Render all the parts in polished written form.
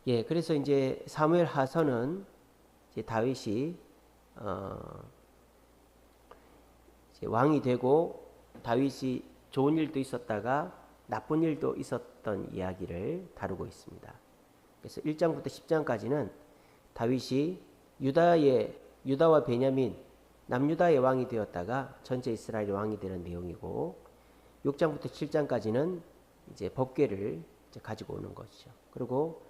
예, 그래서 이제 사무엘 하서는 이제 다윗이 이제 왕이 되고 다윗이 좋은 일도 있었다가 나쁜 일도 있었던 이야기를 다루고 있습니다. 그래서 1장부터 10장까지는 다윗이 유다와 베냐민 남유다의 왕이 되었다가 전체 이스라엘의 왕이 되는 내용이고 6장부터 7장까지는 이제 법궤를 이제 가지고 오는 것이죠. 그리고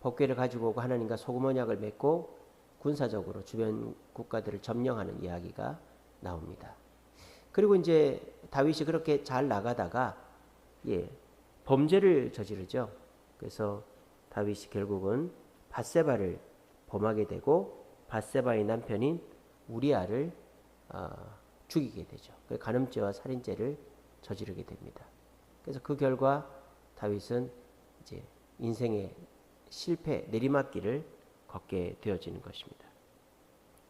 법궤를 가지고 오고 하나님과 소금 언약을 맺고 군사적으로 주변 국가들을 점령하는 이야기가 나옵니다. 그리고 이제 다윗이 그렇게 잘 나가다가 범죄를 저지르죠. 그래서 다윗이 결국은 밧세바를 범하게 되고 밧세바의 남편인 우리아를 죽이게 되죠. 간음죄와 살인죄를 저지르게 됩니다. 그래서 그 결과 다윗은 이제 인생의 실패, 내리막길을 걷게 되어지는 것입니다.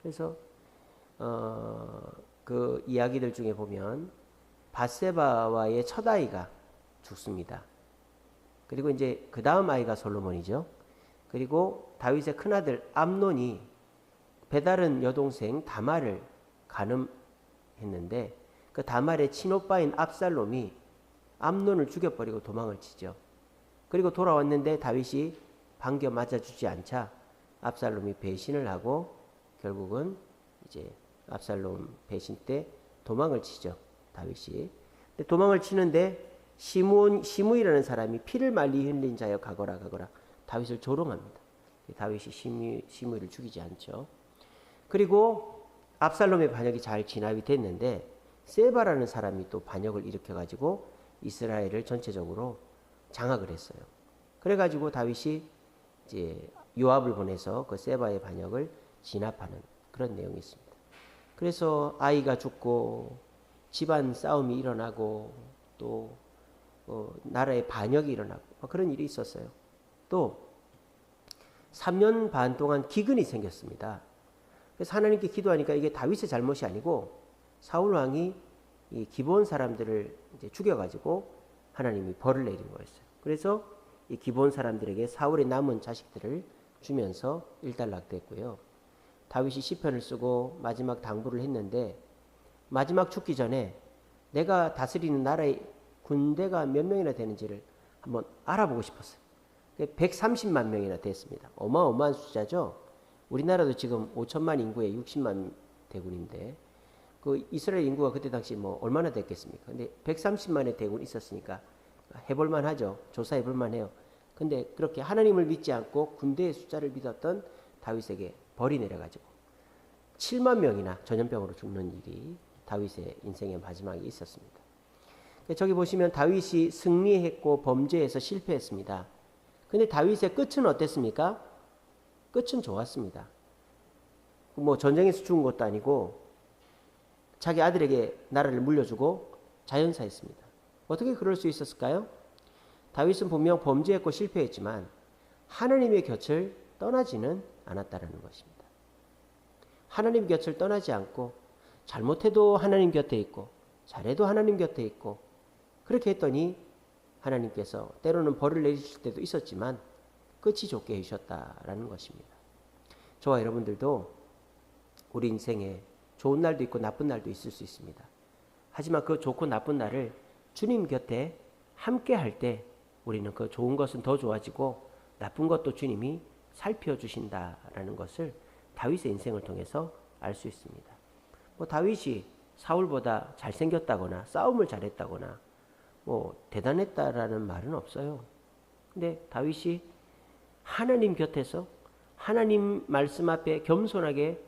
그래서 그 이야기들 중에 보면 밧세바와의 첫 아이가 죽습니다. 그리고 이제 그 다음 아이가 솔로몬이죠. 그리고 다윗의 큰아들 암논이 배다른 여동생 다말을 간음했는데 그 다말의 친오빠인 압살롬이 암논을 죽여버리고 도망을 치죠. 그리고 돌아왔는데 다윗이 반겨 맞아주지 않자 압살롬이 배신을 하고 결국은 이제 압살롬 배신 때 도망을 치죠. 다윗이. 근데 도망을 치는데 시므이라는 사람이 피를 말리 흘린 자여 가거라 다윗을 조롱합니다. 다윗이 시므이를 죽이지 않죠. 그리고 압살롬의 반역이 잘 진압이 됐는데 세바라는 사람이 또 반역을 일으켜가지고 이스라엘을 전체적으로 장악을 했어요. 그래가지고 다윗이 이제 요압을 보내서 그 세바의 반역을 진압하는 그런 내용이 있습니다. 그래서 아이가 죽고 집안 싸움이 일어나고 또 나라의 반역이 일어나고 그런 일이 있었어요. 또 3년 반 동안 기근이 생겼습니다. 그래서 하나님께 기도하니까 이게 다윗의 잘못이 아니고 사울 왕이 이 기브온 사람들을 이제 죽여가지고 하나님이 벌을 내린 거였어요. 그래서 이 기브온 사람들에게 사울의 남은 자식들을 주면서 일단락됐고요. 다윗이 시편을 쓰고 마지막 당부를 했는데 마지막 죽기 전에 내가 다스리는 나라의 군대가 몇 명이나 되는지를 한번 알아보고 싶었어요. 130만 명이나 됐습니다. 어마어마한 숫자죠. 우리나라도 지금 5천만 인구에 60만 대군인데 그 이스라엘 인구가 그때 당시 뭐 얼마나 됐겠습니까? 근데 130만의 대군이 있었으니까 해볼만 하죠. 조사해볼만 해요. 근데 그렇게 하나님을 믿지 않고 군대의 숫자를 믿었던 다윗에게 벌이 내려가지고 7만 명이나 전염병으로 죽는 일이 다윗의 인생의 마지막에 있었습니다. 저기 보시면 다윗이 승리했고 범죄에서 실패했습니다. 근데 다윗의 끝은 어땠습니까? 끝은 좋았습니다. 뭐 전쟁에서 죽은 것도 아니고 자기 아들에게 나라를 물려주고 자연사했습니다. 어떻게 그럴 수 있었을까요? 다윗은 분명 범죄했고 실패했지만 하나님의 곁을 떠나지는 않았다는 것입니다. 하나님 곁을 떠나지 않고 잘못해도 하나님 곁에 있고 잘해도 하나님 곁에 있고 그렇게 했더니 하나님께서 때로는 벌을 내리실 때도 있었지만 끝이 좋게 해주셨다라는 것입니다. 저와 여러분들도 우리 인생에 좋은 날도 있고 나쁜 날도 있을 수 있습니다. 하지만 그 좋고 나쁜 날을 주님 곁에 함께 할 때 우리는 그 좋은 것은 더 좋아지고 나쁜 것도 주님이 살펴주신다라는 것을 다윗의 인생을 통해서 알 수 있습니다. 뭐 다윗이 사울보다 잘생겼다거나 싸움을 잘했다거나 뭐 대단했다라는 말은 없어요. 근데 다윗이 하나님 곁에서 하나님 말씀 앞에 겸손하게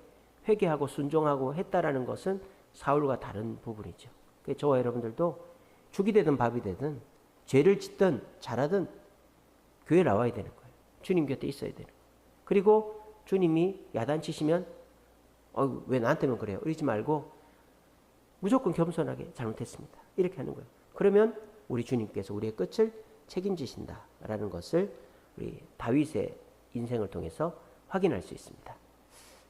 회개하고 순종하고 했다라는 것은 사울과 다른 부분이죠. 그래서 저와 여러분들도 죽이 되든 밥이 되든 죄를 짓든 잘하든 교회 나와야 되는 거예요. 주님 곁에 있어야 되는 거예요. 그리고 주님이 야단치시면 왜 나한테만 그래요? 이러지 말고 무조건 겸손하게 잘못했습니다. 이렇게 하는 거예요. 그러면 우리 주님께서 우리의 끝을 책임지신다라는 것을 우리 다윗의 인생을 통해서 확인할 수 있습니다.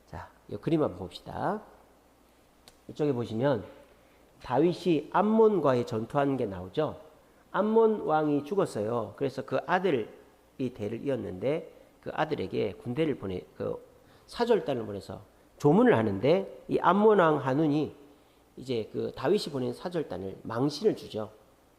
자, 이 그림 한번 봅시다. 이쪽에 보시면 다윗이 암몬과의 전투한 게 나오죠. 암몬 왕이 죽었어요. 그래서 그 아들이 대를 이었는데 그 아들에게 군대를 사절단을 보내서 조문을 하는데 이 암몬 왕 한운이 이제 그 다윗이 보낸 사절단을 망신을 주죠.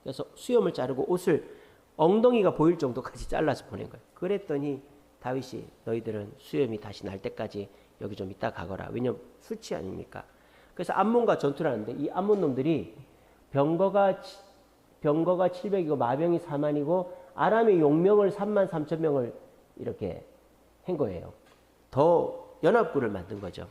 그래서 수염을 자르고 옷을 엉덩이가 보일 정도까지 잘라서 보낸 거예요. 그랬더니 다윗이 너희들은 수염이 다시 날 때까지 여기 좀 있다 가거라. 왜냐면 수치 아닙니까? 그래서 암몬과 전투를 하는데 이 암몬 놈들이 병거가 700이고 마병이 4만이고 아람의 용명을 3만 3천 명을 이렇게 한 거예요. 더 연합군을 만든 거죠.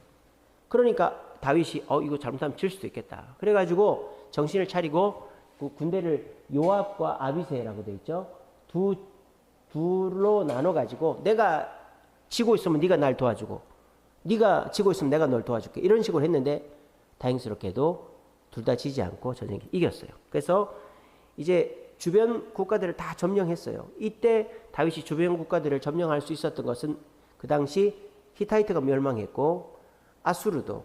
그러니까 다윗이 이거 잘못하면 질 수도 있겠다. 그래가지고 정신을 차리고 그 군대를 요압과 아비새라고 되어 있죠. 둘로 나눠가지고 내가 지고 있으면 네가 날 도와주고 네가 지고 있으면 내가 널 도와줄게. 이런 식으로 했는데 다행스럽게도 둘 다 지지 않고 전쟁에 이겼어요. 그래서 이제 주변 국가들을 다 점령했어요. 이때 다윗이 주변 국가들을 점령할 수 있었던 것은 그 당시 히타이트가 멸망했고 아수르도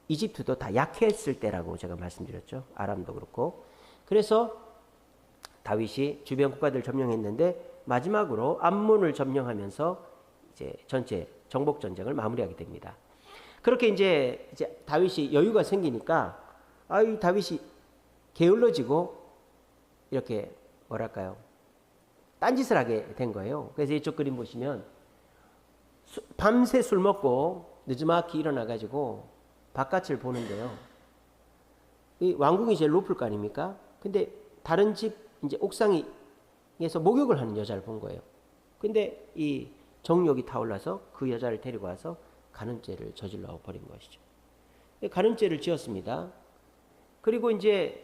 이집트도 다 약했을 때라고 제가 말씀드렸죠. 아람도 그렇고. 그래서 다윗이 주변 국가들을 점령했는데 마지막으로 암몬을 점령하면서 이제 전체 정복 전쟁을 마무리하게 됩니다. 그렇게 이제 다윗이 여유가 생기니까 이 다윗이 게을러지고 이렇게 뭐랄까요? 딴짓을 하게 된 거예요. 그래서 이쪽 그림 보시면 밤새 술 먹고 늦지막히 일어나가지고 바깥을 보는데요. 이 왕궁이 제일 높을 거 아닙니까? 근데 다른 집 이제 옥상에서 목욕을 하는 여자를 본 거예요. 근데 이 정욕이 타올라서 그 여자를 데리고 와서 간음죄를 저질러 버린 것이죠. 간음죄를 지었습니다. 그리고 이제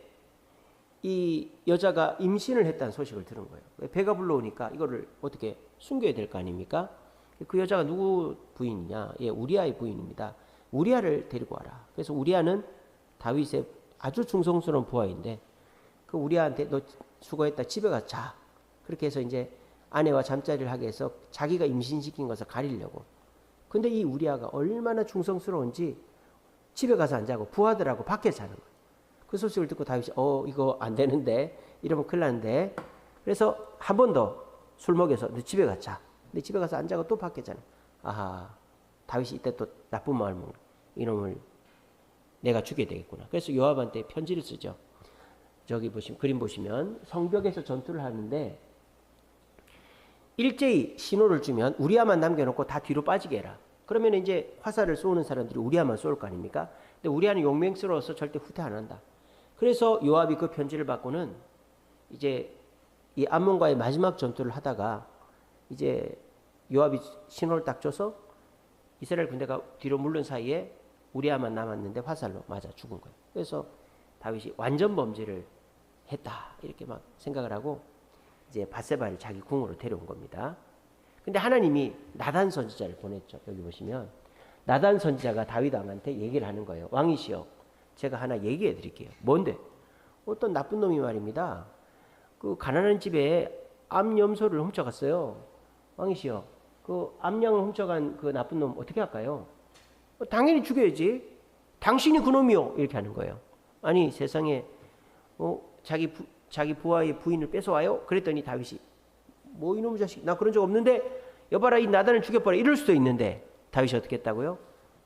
이 여자가 임신을 했다는 소식을 들은 거예요. 배가 불러오니까 이거를 어떻게 숨겨야 될 거 아닙니까? 그 여자가 누구 부인이냐? 우리아의 부인입니다. 우리아를 데리고 와라. 그래서 우리아는 다윗의 아주 충성스러운 부하인데 그 우리아한테 너 수고했다. 집에 가서 자. 그렇게 해서 이제 아내와 잠자리를 하게 해서 자기가 임신시킨 것을 가리려고. 근데 이 우리아가 얼마나 충성스러운지 집에 가서 안 자고 부하들하고 밖에 자는 거예요. 그 소식을 듣고 다윗이 이거 안 되는데 이러면 큰일 나는데 그래서 한 번 더 술 먹여서 너 집에 가서 자. 근데 집에 가서 안 자고 또 밖에 자는 거예요. 다윗이 이때 또 나쁜 마음을 먹는 이놈을 내가 죽여야 되겠구나. 그래서 요압한테 편지를 쓰죠. 저기 그림 보시면 성벽에서 전투를 하는데 일제히 신호를 주면 우리아만 남겨놓고 다 뒤로 빠지게 해라. 그러면 이제 화살을 쏘는 사람들이 우리아만 쏠 거 아닙니까? 근데 우리아는 용맹스러워서 절대 후퇴 안 한다. 그래서 요압이 그 편지를 받고는 이제 이 암몬과의 마지막 전투를 하다가 이제 요압이 신호를 딱 줘서 이스라엘 군대가 뒤로 물른 사이에 우리아만 남았는데 화살로 맞아 죽은 거예요. 그래서 다윗이 완전 범죄를 했다 이렇게 막 생각을 하고 이제 밧세바를 자기 궁으로 데려온 겁니다. 근데 하나님이 나단 선지자를 보냈죠. 여기 보시면 나단 선지자가 다윗 왕한테 얘기를 하는 거예요. 왕이시여, 제가 하나 얘기해 드릴게요. 뭔데? 어떤 나쁜 놈이 말입니다. 그 가난한 집에 암염소를 훔쳐갔어요. 왕이시여, 그 암양을 훔쳐간 그 나쁜 놈 어떻게 할까요? 당연히 죽여야지. 당신이 그 놈이요. 이렇게 하는 거예요. 아니 세상에 자기 부하의 부인을 뺏어와요? 그랬더니 다윗이 뭐 이놈의 자식, 나 그런 적 없는데 여봐라 이 나단을 죽여버려 이럴 수도 있는데 다윗이 어떻게 했다고요?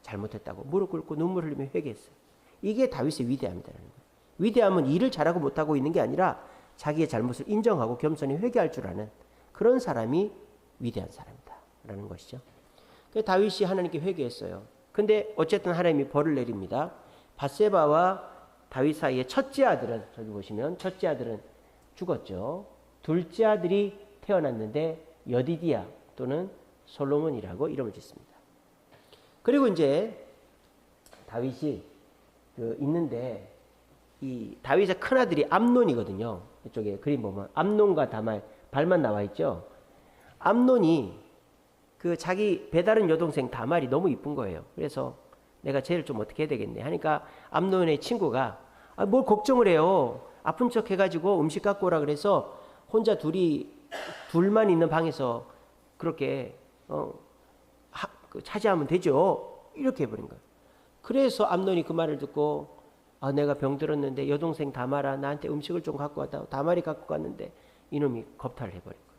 잘못했다고 무릎 꿇고 눈물 흘리며 회개했어요. 이게 다윗의 위대함이라는 거예요. 위대함은 일을 잘하고 못하고 있는 게 아니라 자기의 잘못을 인정하고 겸손히 회개할 줄 아는 그런 사람이 위대한 사람이다 라는 것이죠. 그래서 다윗이 하나님께 회개했어요. 근데 어쨌든 하나님이 벌을 내립니다. 밧세바와 다윗 사이의 첫째 아들은 저기 보시면 첫째 아들은 죽었죠. 둘째 아들이 태어났는데 여디디야 또는 솔로몬이라고 이름을 짓습니다. 그리고 이제 다윗이 있는데 이 다윗의 큰 아들이 암논이거든요. 이쪽에 그림 보면 암논과 다말 발만 나와 있죠. 암논이 그 자기 배다른 여동생 다말이 너무 이쁜 거예요. 그래서 내가 쟤를 좀 어떻게 해야 되겠네 하니까 암논의 친구가 뭘 걱정을 해요. 아픈 척 해가지고 음식 갖고 오라 그래서 혼자 둘만 있는 방에서 그렇게 차지하면 되죠. 이렇게 해버린 거예요. 그래서 암논이 그 말을 듣고 내가 병들었는데 여동생 다말아 나한테 음식을 좀 갖고 왔다. 다말이 갖고 갔는데 이놈이 겁탈을 해버린 거예요.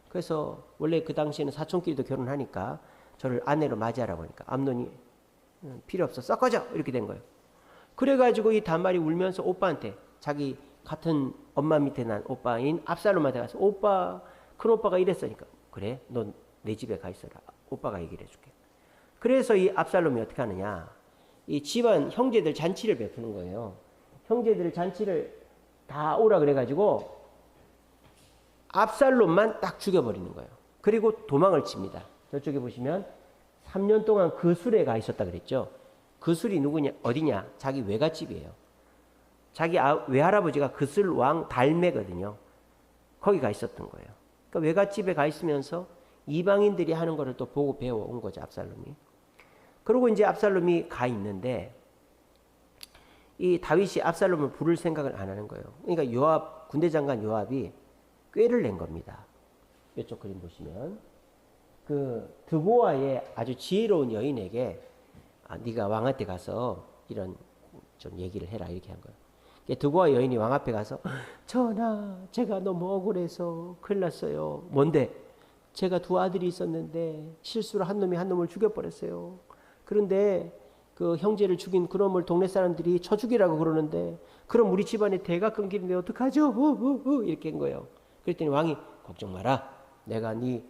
그래서 원래 그 당시에는 사촌끼리도 결혼하니까 저를 아내로 맞이하라고 하니까 암논이 필요 없어, 썩어져, 이렇게 된 거예요. 그래가지고 이 다말이 울면서 오빠한테, 자기 같은 엄마 밑에 난 오빠인 압살롬한테 가서, 오빠, 큰 오빠가 이랬으니까, 그래, 넌 내 집에 가 있어라, 오빠가 얘기를 해줄게. 그래서 이 압살롬이 어떻게 하느냐, 이 집안 형제들 잔치를 베푸는 거예요. 형제들 잔치를 다 오라 그래가지고 압살롬만 딱 죽여버리는 거예요. 그리고 도망을 칩니다. 저쪽에 보시면 3년 동안 그술에 가 있었다 그랬죠. 그술이 누구냐, 어디냐, 자기 외갓집이에요. 자기 외할아버지가 그술 왕 달매거든요. 거기 가 있었던 거예요. 그러니까 외갓집에 가 있으면서 이방인들이 하는 거를 또 보고 배워온 거죠, 압살롬이. 그리고 이제 압살롬이 가 있는데 이 다윗이 압살롬을 부를 생각을 안 하는 거예요. 그러니까 요압, 군대 장관 요압이 꾀를 낸 겁니다. 이쪽 그림 보시면 그 드보아의 아주 지혜로운 여인에게 네가 왕 앞에 가서 이런 좀 얘기를 해라, 이렇게 한 거예요. 드보아 여인이 왕 앞에 가서, 전하, 제가 너무 억울해서 큰일 났어요. 뭔데? 제가 두 아들이 있었는데 실수로 한 놈이 한 놈을 죽여버렸어요. 그런데 그 형제를 죽인 그놈을 동네 사람들이 쳐 죽이라고 그러는데, 그럼 우리 집안에 대가 끊기는데 어떡하죠? 이렇게 한 거예요. 그랬더니 왕이, 걱정 마라, 내가 네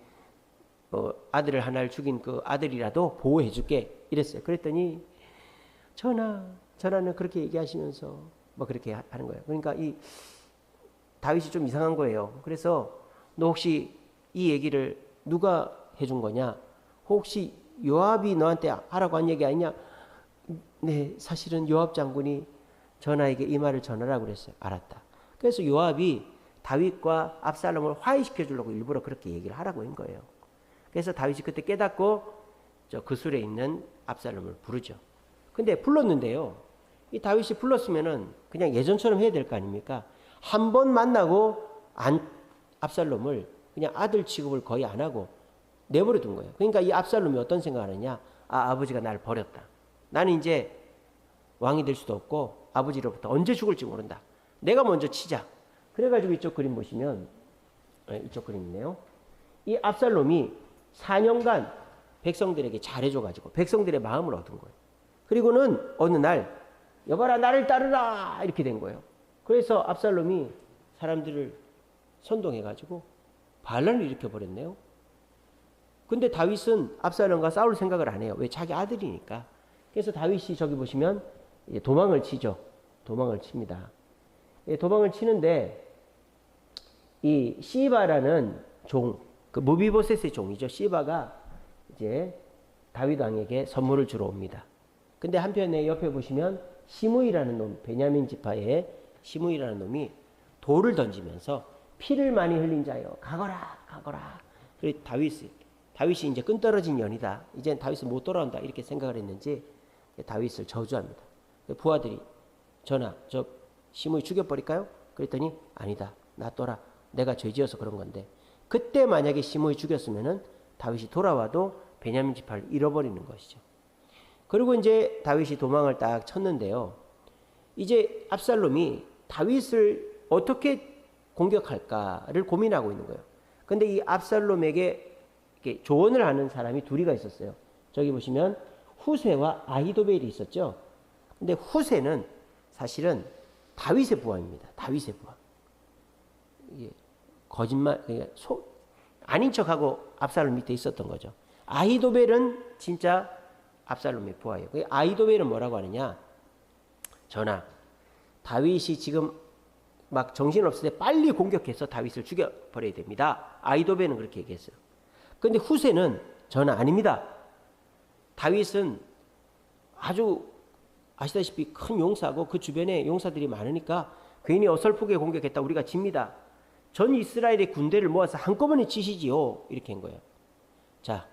아들을 하나를 죽인 그 아들이라도 보호해 줄게, 이랬어요. 그랬더니 전하는 그렇게 얘기하시면서 뭐 그렇게 하는 거예요. 그러니까 이 다윗이 좀 이상한 거예요. 그래서 너 혹시 이 얘기를 누가 해준 거냐? 혹시 요압이 너한테 하라고 한 얘기 아니냐? 네, 사실은 요압 장군이 전하에게 이 말을 전하라고 그랬어요. 알았다. 그래서 요압이 다윗과 압살롬을 화해시켜 주려고 일부러 그렇게 얘기를 하라고 한 거예요. 그래서 다윗이 그때 깨닫고 저 그술에 있는 압살롬을 부르죠. 근데 불렀는데요, 이 다윗이 불렀으면은 그냥 예전처럼 해야 될 거 아닙니까? 한 번 만나고 압살롬을 그냥 아들 취급을 거의 안 하고 내버려 둔 거예요. 그러니까 이 압살롬이 어떤 생각을 하느냐, 아버지가 나를 버렸다, 나는 이제 왕이 될 수도 없고 아버지로부터 언제 죽을지 모른다, 내가 먼저 치자. 그래가지고 이쪽 그림 보시면, 이쪽 그림 있네요. 이 압살롬이 4년간 백성들에게 잘해줘가지고 백성들의 마음을 얻은 거예요. 그리고는 어느 날, 여봐라, 나를 따르라, 이렇게 된 거예요. 그래서 압살롬이 사람들을 선동해가지고 반란을 일으켜버렸네요. 근데 다윗은 압살롬과 싸울 생각을 안 해요. 왜? 자기 아들이니까. 그래서 다윗이 저기 보시면 이제 도망을 치죠. 도망을 칩니다. 도망을 치는데 이 시바라는 종, 그 무비보셋의 종이죠. 시바가 이제 다윗 왕에게 선물을 주러 옵니다. 근데 한편에 옆에 보시면 시므이라는 놈, 베냐민 지파의 시므이라는 놈이 돌을 던지면서 피를 많이 흘린 자여 가거라, 가거라. 그래서 다윗이 이제 끈떨어진 년이다, 이젠 다윗은 못 돌아온다, 이렇게 생각을 했는지 다윗을 저주합니다. 부하들이, 전하, 저 시므이 죽여버릴까요? 그랬더니 아니다, 놔둬라, 내가 죄지어서 그런 건데. 그때 만약에 시므이 죽였으면은 다윗이 돌아와도 베냐민 지파를 잃어버리는 것이죠. 그리고 이제 다윗이 도망을 딱 쳤는데요, 이제 압살롬이 다윗을 어떻게 공격할까를 고민하고 있는 거예요. 근데 이 압살롬에게 이렇게 조언을 하는 사람이 둘이가 있었어요. 저기 보시면 후세와 아히도벨이 있었죠. 근데 후세는 사실은 다윗의 부하입니다. 다윗의 부하. 이게 거짓말, 아닌 척하고 압살롬 밑에 있었던 거죠. 아히도벨은 진짜 압살롬의 부하예요. 아히도벨은 뭐라고 하느냐, 전하, 다윗이 지금 막 정신없을 때 빨리 공격해서 다윗을 죽여버려야 됩니다. 아히도벨은 그렇게 얘기했어요. 그런데 후세는, 전하, 아닙니다, 다윗은 아주 아시다시피 큰 용사고 그 주변에 용사들이 많으니까 괜히 어설프게 공격했다 우리가 집니다. 전 이스라엘의 군대를 모아서 한꺼번에 치시지요, 이렇게 한 거예요. 자,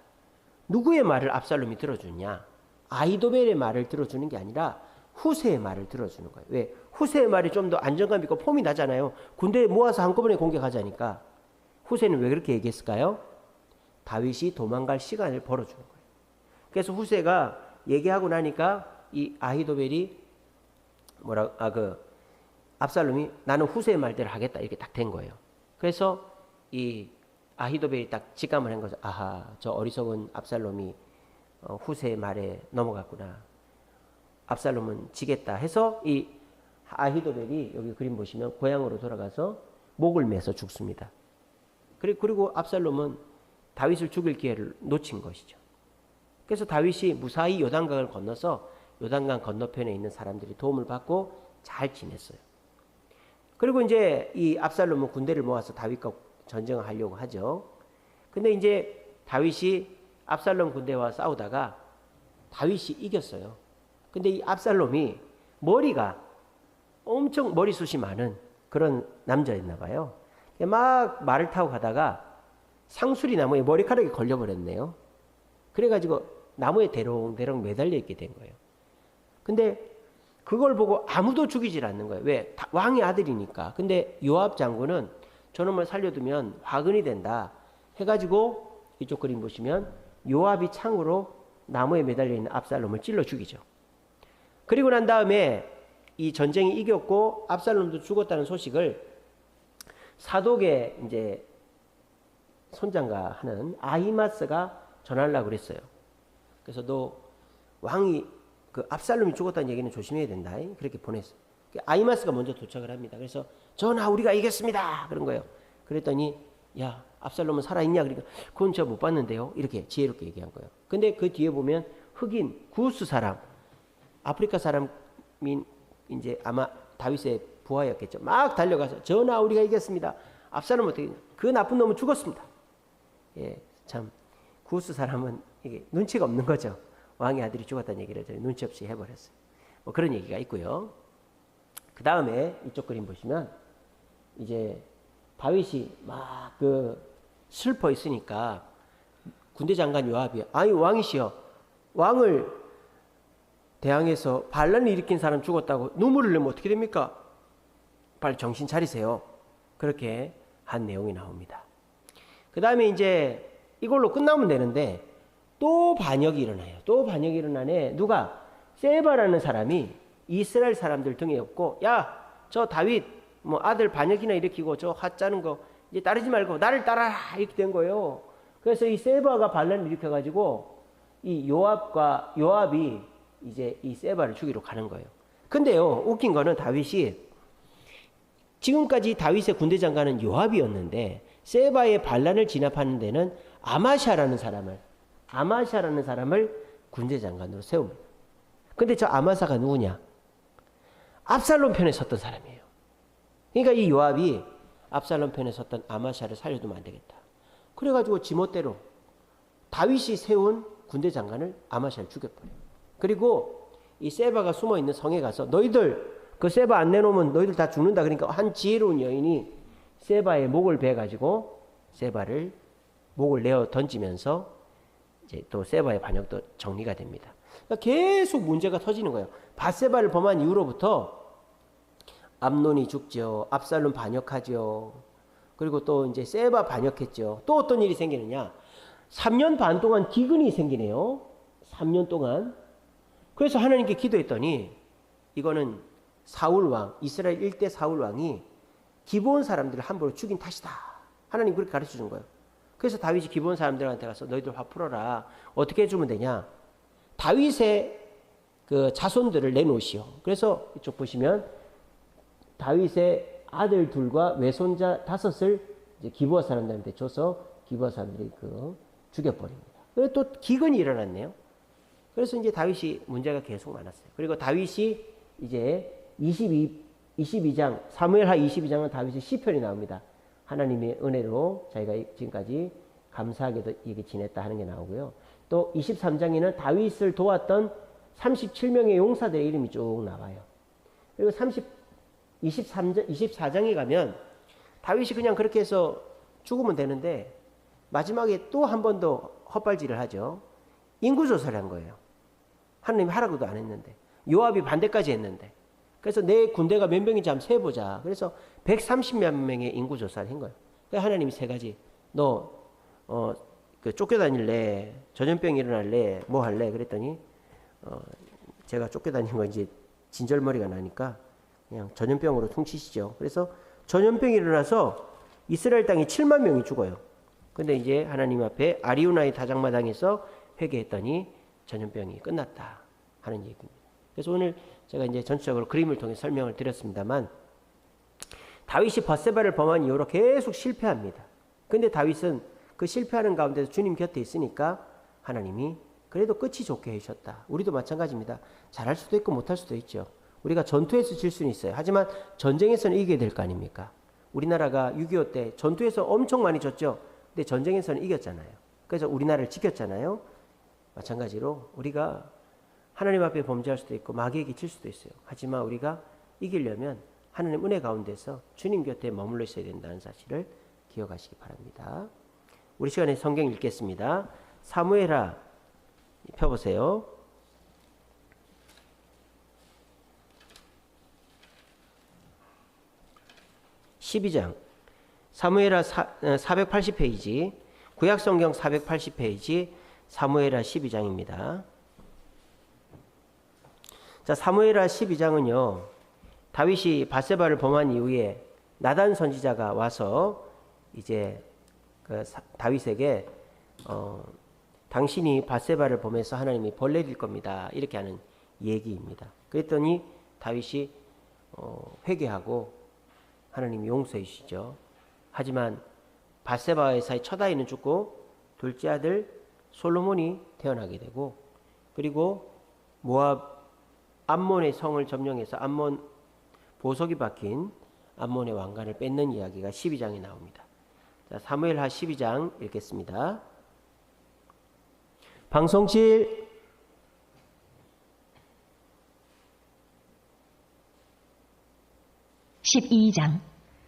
누구의 말을 압살롬이 들어주냐? 아히도벨의 말을 들어주는 게 아니라 후세의 말을 들어주는 거예요. 왜? 후세의 말이 좀 더 안정감 있고 폼이 나잖아요. 군대 모아서 한꺼번에 공격하자니까. 후세는 왜 그렇게 얘기했을까요? 다윗이 도망갈 시간을 벌어주는 거예요. 그래서 후세가 얘기하고 나니까 이 아히도벨이 압살롬이 나는 후세의 말대로 하겠다, 이렇게 딱 된 거예요. 그래서 이 아히도벨이 딱 직감을 한 거죠. 아하, 저 어리석은 압살롬이 후세의 말에 넘어갔구나. 압살롬은 지겠다 해서 이 아히도벨이 여기 그림 보시면 고향으로 돌아가서 목을 매서 죽습니다. 그리고 압살롬은 다윗을 죽일 기회를 놓친 것이죠. 그래서 다윗이 무사히 요단강을 건너서 요단강 건너편에 있는 사람들이 도움을 받고 잘 지냈어요. 그리고 이제 이 압살롬은 군대를 모아서 다윗과 전쟁을 하려고 하죠. 근데 이제 다윗이 압살롬 군대와 싸우다가 다윗이 이겼어요. 근데 이 압살롬이 머리가 엄청 머리숱이 많은 그런 남자였나 봐요. 막 말을 타고 가다가 상수리 나무에 머리카락이 걸려버렸네요. 그래가지고 나무에 대롱대롱 매달려 있게 된 거예요. 근데 그걸 보고 아무도 죽이질 않는 거예요. 왜? 왕의 아들이니까. 근데 요압 장군은 저놈을 살려두면 화근이 된다 해가지고 이쪽 그림 보시면 요압이 창으로 나무에 매달려 있는 압살롬을 찔러 죽이죠. 그리고 난 다음에 이 전쟁이 이겼고 압살롬도 죽었다는 소식을 사독의 이제 손장가 하는 아히마스가 전하려고 그랬어요. 그래서 너 왕이 그 압살롬이 죽었다는 얘기는 조심해야 된다. 그렇게 보냈어요. 아히마스가 먼저 도착을 합니다. 그래서 전하 우리가 이겼습니다. 그런 거예요. 그랬더니 야 압살롬은 살아있냐? 그러니까 그건 제가 못 봤는데요. 이렇게 지혜롭게 얘기한 거예요. 근데 그 뒤에 보면 흑인 구스 사람 아프리카 사람이 이제 아마 다윗의 부하였겠죠. 막 달려가서 전하 우리가 이겼습니다. 압살롬 어떻게 그 나쁜 놈은 죽었습니다. 예, 참 구스 사람은 이게 눈치가 없는 거죠. 왕의 아들이 죽었다는 얘기를 눈치 없이 해버렸어요. 뭐 그런 얘기가 있고요. 그 다음에 이쪽 그림 보시면 이제 다윗이 막 그 슬퍼 있으니까 군대 장관 요압이 아니 왕이시여 왕을 대항해서 반란을 일으킨 사람 죽었다고 눈물을 내면 어떻게 됩니까? 빨리 정신 차리세요. 그렇게 한 내용이 나옵니다. 그 다음에 이제 이걸로 끝나면 되는데 또 반역이 일어나요. 또 반역이 일어나네. 누가? 세바라는 사람이 이스라엘 사람들 등에 업고 야 저 다윗 뭐 아들 반역이나 일으키고 저 하짜는 거 이제 따르지 말고 나를 따라라 이렇게 된 거예요. 그래서 이 세바가 반란을 일으켜가지고 이 요압이 이제 이 세바를 죽이러 가는 거예요. 근데요 웃긴 거는 다윗이 지금까지 다윗의 군대 장관은 요압이었는데 세바의 반란을 진압하는 데는 아마샤라는 사람을 군대 장관으로 세웁니다. 근데 저 아마사가 누구냐? 압살롬 편에 섰던 사람이에요. 그러니까 이 요압이 압살롬 편에 섰던 아마샤를 살려두면 안 되겠다. 그래가지고 지멋대로 다윗이 세운 군대 장관을 아마샤를 죽여버려요. 그리고 이 세바가 숨어있는 성에 가서 너희들 그 세바 안 내놓으면 너희들 다 죽는다. 그러니까 한 지혜로운 여인이 세바의 목을 베가지고 세바를 목을 내어 던지면서 이제 또 세바의 반역도 정리가 됩니다. 그러니까 계속 문제가 터지는 거예요. 밧세바를 범한 이후로부터 암논이 죽죠. 압살롬 반역하죠. 그리고 또 이제 세바 반역했죠. 또 어떤 일이 생기느냐? 3년 반 동안 기근이 생기네요. 3년 동안. 그래서 하나님께 기도했더니 이거는 사울 왕, 이스라엘 1대 사울 왕이 기브온 사람들을 함부로 죽인 탓이다. 하나님 그렇게 가르쳐 준 거예요. 그래서 다윗이 기브온 사람들한테 가서 너희들 화 풀어라. 어떻게 해주면 되냐? 다윗의 그 자손들을 내놓으시오. 그래서 이쪽 보시면 다윗의 아들 둘과 외손자 5을 이제 기브온 사람들한테 줘서 기브온 사람들이 그 죽여버립니다. 그리고 또 기근이 일어났네요. 그래서 이제 다윗이 문제가 계속 많았어요. 그리고 다윗이 이제 22장 사무엘하 22장은 다윗의 시편이 나옵니다. 하나님의 은혜로 자기가 지금까지 감사하게도 이게 지냈다 하는 게 나오고요. 또 23장에는 다윗을 도왔던 37명의 용사들의 이름이 쭉 나와요. 그리고 24장에 가면 다윗이 그냥 그렇게 해서 죽으면 되는데 마지막에 또 한 번 더 헛발질을 하죠. 인구조사를 한 거예요. 하나님이 하라고도 안 했는데 요압이 반대까지 했는데 그래서 내 군대가 몇 명인지 한번 세보자. 그래서 130몇 명의 인구조사를 한 거예요. 그래서 하나님이 3가지 너 그 쫓겨다닐래? 전염병 일어날래? 뭐 할래? 그랬더니 제가 쫓겨다니는 거 이제 진절머리가 나니까 그냥 전염병으로 퉁치시죠. 그래서 전염병이 일어나서 이스라엘 땅에 7만 명이 죽어요. 근데 이제 하나님 앞에 아리우나의 다장마당에서 회개했더니 전염병이 끝났다 하는 얘기입니다. 그래서 오늘 제가 이제 전체적으로 그림을 통해 설명을 드렸습니다만, 다윗이 밧세바를 범한 이후로 계속 실패합니다. 근데 다윗은 그 실패하는 가운데서 주님 곁에 있으니까 하나님이 그래도 끝이 좋게 해주셨다. 우리도 마찬가지입니다. 잘할 수도 있고 못할 수도 있죠. 우리가 전투에서 질 수는 있어요. 하지만 전쟁에서는 이겨야 될 거 아닙니까? 우리나라가 6.25 때 전투에서 엄청 많이 졌죠. 근데 전쟁에서는 이겼잖아요. 그래서 우리나라를 지켰잖아요. 마찬가지로 우리가 하나님 앞에 범죄할 수도 있고 마귀에게 질 수도 있어요. 하지만 우리가 이기려면 하나님 은혜 가운데서 주님 곁에 머물러 있어야 된다는 사실을 기억하시기 바랍니다. 우리 시간에 성경 읽겠습니다. 사무엘하 펴보세요. 12장. 사무엘하 480페이지, 구약성경 480페이지, 사무엘하 12장입니다. 자, 사무엘하 12장은요, 다윗이 밧세바를 범한 이후에 나단 선지자가 와서 이제 그 다윗에게 당신이 밧세바를 범해서 하나님이 벌 내릴 겁니다, 이렇게 하는 얘기입니다. 그랬더니 다윗이 회개하고 하나님이 용서해 주시죠. 하지만 밧세바의 사이 첫 아이는 죽고 둘째 아들 솔로몬이 태어나게 되고, 그리고 모압 암몬의 성을 점령해서 암몬 보석이 박힌 암몬의 왕관을 뺏는 이야기가 12장에 나옵니다. 자, 사무엘하 12장 읽겠습니다. 방송실. 12장.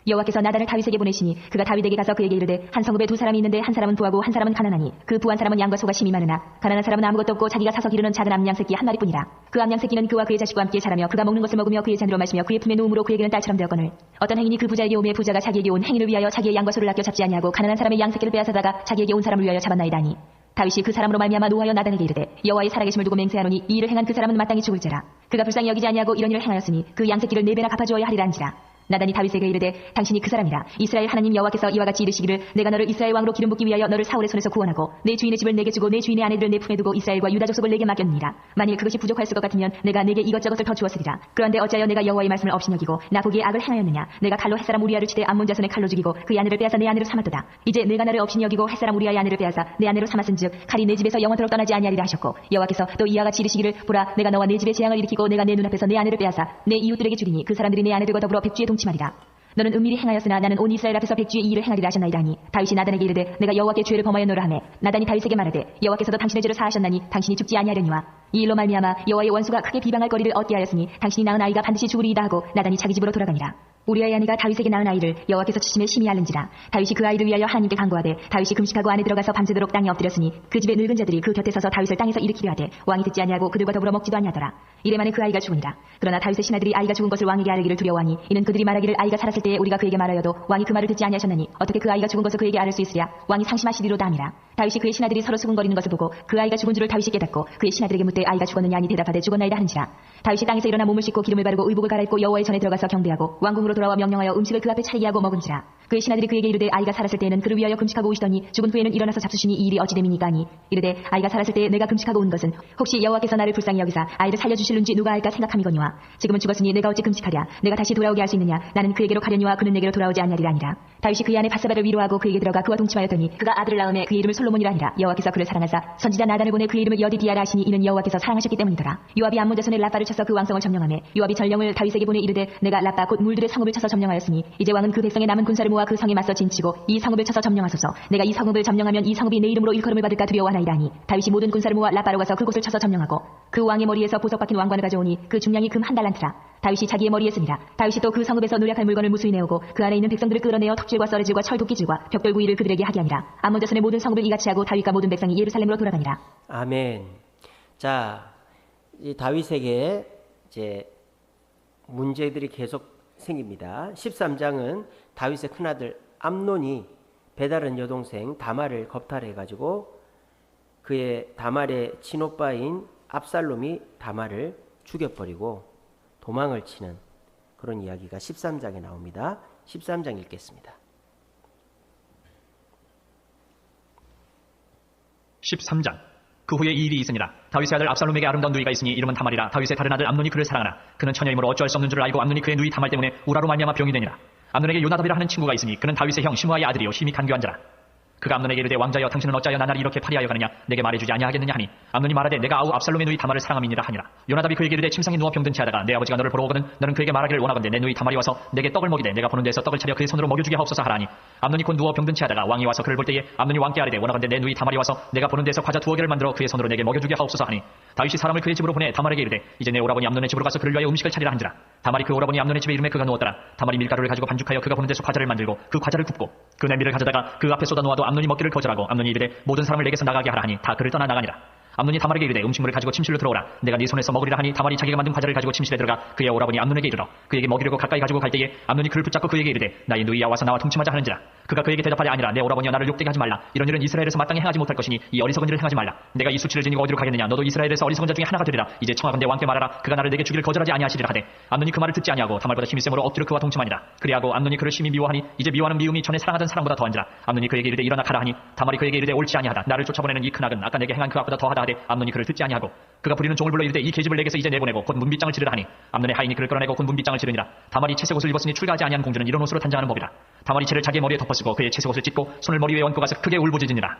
여호와께서 나단을 다윗에게 보내시니 그가 다윗에게 가서 그에게 이르되 한 성읍에 두 사람이 있는데 한 사람은 부하고 한 사람은 가난하니 그 부한 사람은 양과 소가 심이 많으나 가난한 사람은 아무것도 없고 자기가 사서 기르는 작은 암양 새끼 한 마리뿐이라. 그 암양 새끼는 그와 그의 자식과 함께 자라며 그가 먹는 것을 먹으며 그의 잔으로 마시며 그의 품에 누움으로 그에게는 딸처럼 되었거늘 어떤 행인이 그 부자에게 오매 부자가 자기에게 온 행인을 위하여 자기의 양과 소를 아껴 잡지 아니하고 가난한 사람의 양 새끼를 빼앗아다가 자기에게 온 사람을 위하여 잡았나이다니. 다윗이 그 사람으로 말미암아 노하여 나단에게 이르되 여호와의 살아계심을 두고 맹세하노니 이 일을 행한 그 사람은 마땅히 죽을지라. 그가 불쌍히 여기지 아니하고 이런 일을 행하였으니 그 양 새끼를 4배나 갚아주어야 하리라 한지라. 나단이 다윗에게 이르되 당신이 그 사람이라. 이스라엘 하나님 여호와께서 이와 같이 이르시기를 내가 너를 이스라엘 왕으로 기름 붓기 위하여 너를 사울의 손에서 구원하고 내 주인의 집을 내게 주고 내 주인의 아내들을 내 품에 두고 이스라엘과 유다 족속을 내게 맡겼느니라. 만일 그것이 부족하였을 것 같으면 내가 내게 이것저것을 더 주었으리라. 그런데 어찌하여 내가 여호와의 말씀을 없이 여기고 나 보기에 악을 행하였느냐. 내가 칼로 햇사람 우리아를 치되 암몬 자손의 칼로 죽이고 그의 아내를 빼앗아 내 아내로 삼았도다. 이제 내가 나를 없이 여기고 햇사람 우리아의 아내를 빼앗아 내 아내로 삼았은즉 칼이 내 집에서 영원토록 떠나지 아니하리라 하셨고 여호와께서 또 이와 같이 이르시기를 보라 내가 너와 내 집에 재앙을 일으키고 내가 내 눈앞에서 내 아내를 빼앗아 내 이웃들에게 주리니 그 사람들이 내 아내들과 더불어 백주에 동침하리라. 너는 은밀히 행하였으나 나는 온 이스라엘 앞에서 백주의 이 일을 행하리라 하셨나이다 하니 다윗이 나단에게 이르되 내가 여호와께 죄를 범하였노라 하매 나단이 다윗에게 말하되 여호와께서도 당신의 죄를 사하셨나니 당신이 죽지 아니하려니와 이 일로 말미암아 여호와의 원수가 크게 비방할 거리를 얻게 하였으니 당신이 낳은 아이가 반드시 죽으리이다 하고 나단이 자기 집으로 돌아가니라. 우리아의 아내가 다윗에게 낳은 아이를 여호와께서 치심에 심히 앓는지라. 다윗이 그 아이를 위하여 하나님께 간구하되 다윗이 금식하고 안에 들어가서 밤새도록 땅에 엎드렸으니 그 집의 늙은 자들이 그 곁에 서서 다윗을 땅에서 일으키려 하되 왕이 듣지 아니하고 그들과 더불어 먹지도 아니하더라. 이래 만에 그 아이가 죽으니라. 그러나 다윗의 신하들이 아이가 죽은 것을 왕에게 아뢰기를 두려워하니 이는 그들이 말하기를 아이가 살았을 때에 우리가 그에게 말하여도 왕이 그 말을 듣지 아니하셨나니 어떻게 그 아이가 죽은 것을 그에게 아뢰 수 있으랴. 왕이 상심하시리로다 함이라. 다윗이 그의 신하들이 서로 수군거리는 것을 보고 그 아이가 죽은 줄을 다윗이 깨닫고 그의 신하들에게 묻되 아이가 죽었느냐 하니 대답하되 죽었나이다 하는지라. 다윗이 땅에서 일어나 몸을 씻고 기름을 바르고 의복을 갈아입고 여호와의 전에 들어가서 경배하고 왕궁으로 돌아와 명령하여 음식을 그 앞에 차리게 하고 먹은지라. 그의 신하들이 그에게 이르되 아이가 살았을 때에는 그를 위하여 금식하고 오시더니 죽은 후에는 일어나서 잡수시니 이 일이 어찌 됨이니까 하니 이르되 아이가 살았을 때에 내가 금식하고 온 것은 혹시 여호와께서 나를 불쌍히 여기사 아이를 살려주실는지 누가 알까 생각함이거니와 지금은 죽었으니 내가 어찌 금식하랴. 내가 다시 돌아오게 할 수 있느냐. 나는 그에게로 가려니와 그는 내게로 돌아오지 아니하리라 아니라. 다윗이 그의 아내 밧세바를 위로하고 그에게 들어가 그와 동침하였더니 그가 아들을 낳음에 그의 이름을 솔로몬이라 하니라. 여호와께서 그를 사랑하사 선지자 나단을 보내 그의 이름을 여디디아라 하시니 이는 여호와께서 사랑하셨기 때문이더라. 요압이 암몬 자손의 라빠를 쳐서 그 왕성을 점령하며 요압이 전령을 다윗에게 보내 이르되 내가 라빠 곧 물들의 성읍을 쳐서 점령하였으니 이제 왕은 그 백성의 남은 군사를 모아 그 성에 맞서 진치고 이 성읍을 쳐서 점령하소서. 내가 이 성읍을 점령하면 이 성읍이 내 이름으로 일컬음을 받을까 두려워하나이다 하니 다윗이 모든 군사를 모아 라빠로 가서 그곳을 쳐서 점령하고 그 왕의 머리에서 보석 박힌 왕관을 가져오니 그 중량이 금 한 달란트라. 다윗이 자기의 머리에 쓰니라. 다윗이 또 그 성읍에서 노략할 물건을 무수히 내오고 그 안에 있는 백성들을 끌어내어 턱질과 썰의질과 철도끼질과 벽돌구이를 그들에게 하게 하니라. 암몬 자손의 모든 성읍을 이같이 하고 다윗과 모든 백성이 예루살렘으로 돌아가니라. 아멘. 자, 이 다윗에게 이제 문제들이 계속 생깁니다. 13장은 다윗의 큰아들 암논이 배다른 여동생 다말을 겁탈해가지고 그의 다말의 친오빠인 압살롬이 다말을 죽여버리고 도망을 치는 그런 이야기가 13장에 나옵니다. 13장 읽겠습니다. 13장. 그 후에 이 일이 있으니라. 다윗의 아들 압살롬에게 아름다운 누이가 있으니 이름은 다말이라. 다윗의 다른 아들 암논이 그를 사랑하나 그는 처녀이므로 어찌할 수 없는 줄을 알고 암논이 그의 누이 다말 때문에 우라로 말미암아 병이 되니라. 암논에게 요나답이라 하는 친구가 있으니 그는 다윗의 형 시므아의 아들이요 힘이 간교한 자라. 그가 암논에게 이르되 왕자여 당신은 어찌하여 나날이 이렇게 파리하여 가느냐 내게 말해주지 아니하겠느냐 하니 암논이 말하되 내가 아우 압살롬의 누이 다말을 사랑함이니라 하니라. 요나답이 그에게 이르되 침상에 누워 병든 채 하다가 내 아버지가 너를 보러 오거든 너는 그에게 말하기를 원하건대 내 누이 다말이 와서 내게 떡을 먹이되 내가 보는 데에서 떡을 차려 그의 손으로 먹여주게 하옵소서 하라니. 암논이 곧 누워 병든 채 하다가 왕이 와서 그를 볼 때에 암논이 왕께 아뢰되 원하건대 내 누이 다말이 와서 내가 보는 데에서 과자 2개를 만들어 그의 손으로 내게 먹여주게 하옵소서 하니. 다윗이 사람을 그의 집으로 보내 다말에게 이르되 이제 내 오라버니 암논의 집으로 가서 그를 위하여 음식을 차리라 한지라. 다말이 그 오라버니 암논의 집에 이름에 그가 누웠더라. 다말이 밀가루를 가지고 반죽하여 그가 보는 데서 과자를 만들고 그 과자를 굽고 그 냄비를 가져다가 그 앞에 쏟아 놓아도 암논이 먹기를 거절하고 암논이 이르되 모든 사람을 내게서 나가게 하라 하니 다 그를 떠나 나가니라. 암논이 다말에게 이르되 음식물을 가지고 침실로 들어오라. 내가 네 손에서 먹으리라 하니 다말이 자기가 만든 과자를 가지고 침실에 들어가 그의 오라버니 암논에게 이르러 그에게 먹이려고 가까이 가지고 갈 때에 암논이 그를 붙잡고 그에게 이르되 나의 누이야 와서 나와 동침하자 하는지라. 그가 그에게 대답하되 아니라 내 오라버니여 나를 욕되게 하지 말라. 이런 일은 이스라엘에서 마땅히 행하지 못할 것이니 이 어리석은 일을 행하지 말라. 내가 이 수치를 지니고 어디로 가겠느냐. 너도 이스라엘에서 어리석은 자 중에 하나가 되리라. 이제 청하건대 왕께 말하라. 그가 나를 내게 주기를 거절하지 아니하시리라 하되 암논이 그 말을 듣지 아니하고 다말보다 힘이 세므로 엎드려 그와 동침하니라. 그리하고 암논이 그를 심히 미워하니 이제 미워하는 미움이 전에 사랑하던 사랑보다 더한지라. 암논이 그에게 이르되 일어나 가라 하니 다말이 그에게 이르되 옳지 아니하다. 나를 쫓아보내는 이 큰 악은 아까 내게 행한 그 악보다 더하다 하되 암논이 그를 듣지 아니하고 그가 부리는 종을 불러 이르되 이 계집을 내게서 이제 내보내고 곧 문빗장을 치르라 하니 암논의 하인이 그를 끌어내고 곧 문빗장을 치르니라. 다말이 채색 옷을 입었으니 출가하지 아니한 공주는 이런 옷으로 단장하는 법이라. 다말이 채를 자기의 머리에 덮어쓰고 그의 채색 옷을 찢고 손을 머리 위에 얹고 가서 크게 울부짖으니라.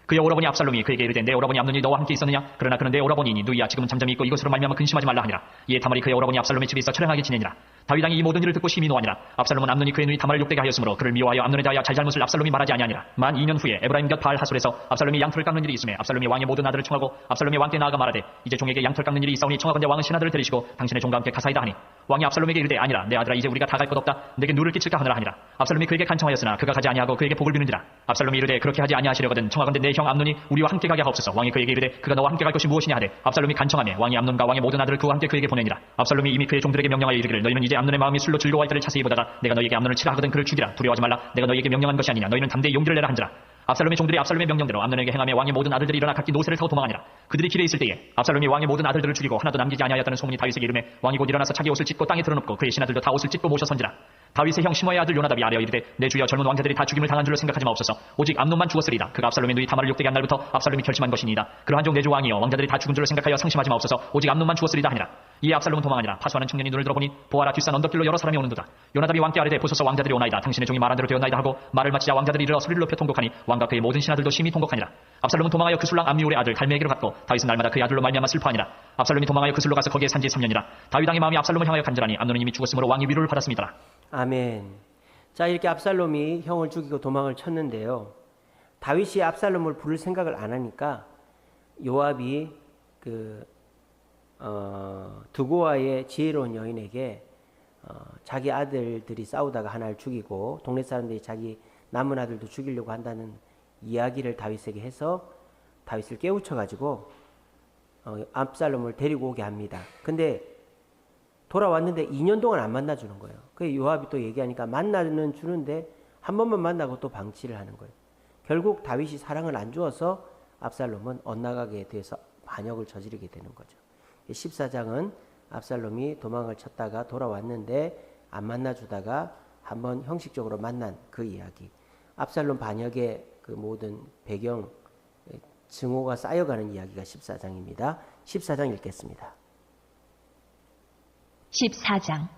그의 오라버니 압살롬이 그에게 이르되 내 오라버니 암논이 너와 함께 있었느냐. 그러나 그는 내 오라버니니 누이야 지금은 잠잠히 있고 이것으로 말미암아 근심하지 말라 하니라. 이에 다말이 그의 오라버니 압살롬의 집에 있어 처량하게 지내니라. 다윗 왕이 이 모든 일을 듣고 심히 노하니라. 압살롬은 암논이 그의 누이 다말을 욕되게 하였으므로 그를 미워하여 암논에 대하여 잘잘못을 압살롬이 말하지 아니하니라. 만 2년 후에 에브라임 곁 바알 하솔에서 압살롬이 양털을 깎는 일이 있음에 압살롬이 왕의 모든 아들을 청하고 압살롬이 왕께 나아가 말하되 이제 종에게 양털 깎는 일이 있사오니 청하건대 왕은 신하들을 데리시고 당신의 종과 함께 가사이다 하니. 왕이 압살롬에게 이르되 아니라 내 아들아 이제 우리가 다 갈 것 없다. 내게 누를 끼칠까 하느라 하니라. 압살롬이 그에게 간청하였으나 그가 가지 아니하고 그에게 복을 비는지라. 압살롬이 이르되 그렇게 하지 아니하시려거든 청하건대 내 형 암논이 우리와 함께 가게 하옵소서. 왕이 그에게 이르되 그가 너와 함께 갈 것이 무엇이냐 하되 압살롬이 간청하며 왕이 암논과 왕의 모든 아들을 그와 함께 그에게 보내니라. 압살롬이 이미 그의 종들에게 명령하여 이르기를 너희는 이제 암논의 마음이 술로 즐거워할 때를 자세히 보다가 내가 너희에게 암논을 치라 하거든 그를 죽이라. 두려워하지 말라. 내가 너희에게 명령한 것이 아니냐. 너희는 담대히 용기를 내라 한지라. 압살롬의 종들이 압살롬의 명령대로 암논에게 행하며 왕의 모든 아들들이 일어나 각기 노새를 타고 도망하니라. 그들이 길에 있을 때에 압살롬이 왕의 모든 아들들을 죽이고 하나도 남기지 아니하였다는 소문이 다윗에게 이르매 왕이 곧 일어나서 자기 옷을 찢고 땅에 드러눕고 그의 신하들도 다 옷을 찢고 모셔 선지라. 다윗의 형 시므아의 아들 요나답이 아뢰어 이르되 내 주여 젊은 왕자들이 다 죽임을 당한 줄로 생각하지 마옵소서. 오직 암논만 죽었으리이다. 그가 압살롬의 누이 다말을 욕되게 한 날부터 압살롬이 결심한 것이니이다. 그러한 종 내 주 왕이여 왕자들이 다 죽은 줄로 생각하여 상심하지 마옵소서. 오직 암논만 죽었으리이다 하니라. 이에 압살롬은 도망하니라. 파수하는 청년이 눈을 들어보니 보아라 뒷산 언덕길로 여러 사람이 오는도다. 요나답이 왕께 아뢰되 보소서 왕자들이 오나이다. 당신의 종이 말한 대로 되었나이다 하고 말을 마치자 왕자들이 이르러 소리를 높여 통곡하니 왕과 그의 모든 신하들도 심히 통곡하니라. 압살롬은 도망하여 그 술랑 암미울의 아들 갈메에게로 갔고 다윗은 날마다 그의 아들로 말미암아 슬퍼하니라. 압살롬이 도망하여 그 술로 가서 거기에 산지 3년이라. 다윗 왕의 마음이 압살롬을 향하여 간절하니 암논은 이미 죽었으므로 왕이 위로를 받았음이더라. 아멘. 자, 이렇게 압살롬이 형을 죽이고 도망을 쳤는데요. 다윗이 압살롬을 부를 생각을 안 하니까 요압이 두고와의 지혜로운 여인에게 자기 아들들이 싸우다가 하나를 죽이고 동네 사람들이 자기 남은 아들도 죽이려고 한다는 이야기를 다윗에게 해서 다윗을 깨우쳐가지고 압살롬을 데리고 오게 합니다. 근데 돌아왔는데 2년 동안 안 만나주는 거예요. 그 요압이 또 얘기하니까 만나는 주는데 한 번만 만나고 또 방치를 하는 거예요. 결국 다윗이 사랑을 안 주어서 압살롬은 엇나가게 돼서 반역을 저지르게 되는 거죠. 14장은 압살롬이 도망을 쳤다가 돌아왔는데 안 만나주다가 한번 형식적으로 만난 그 이야기. 압살롬 반역의 그 모든 배경 증오가 쌓여가는 이야기가 14장입니다. 14장 읽겠습니다. 14장.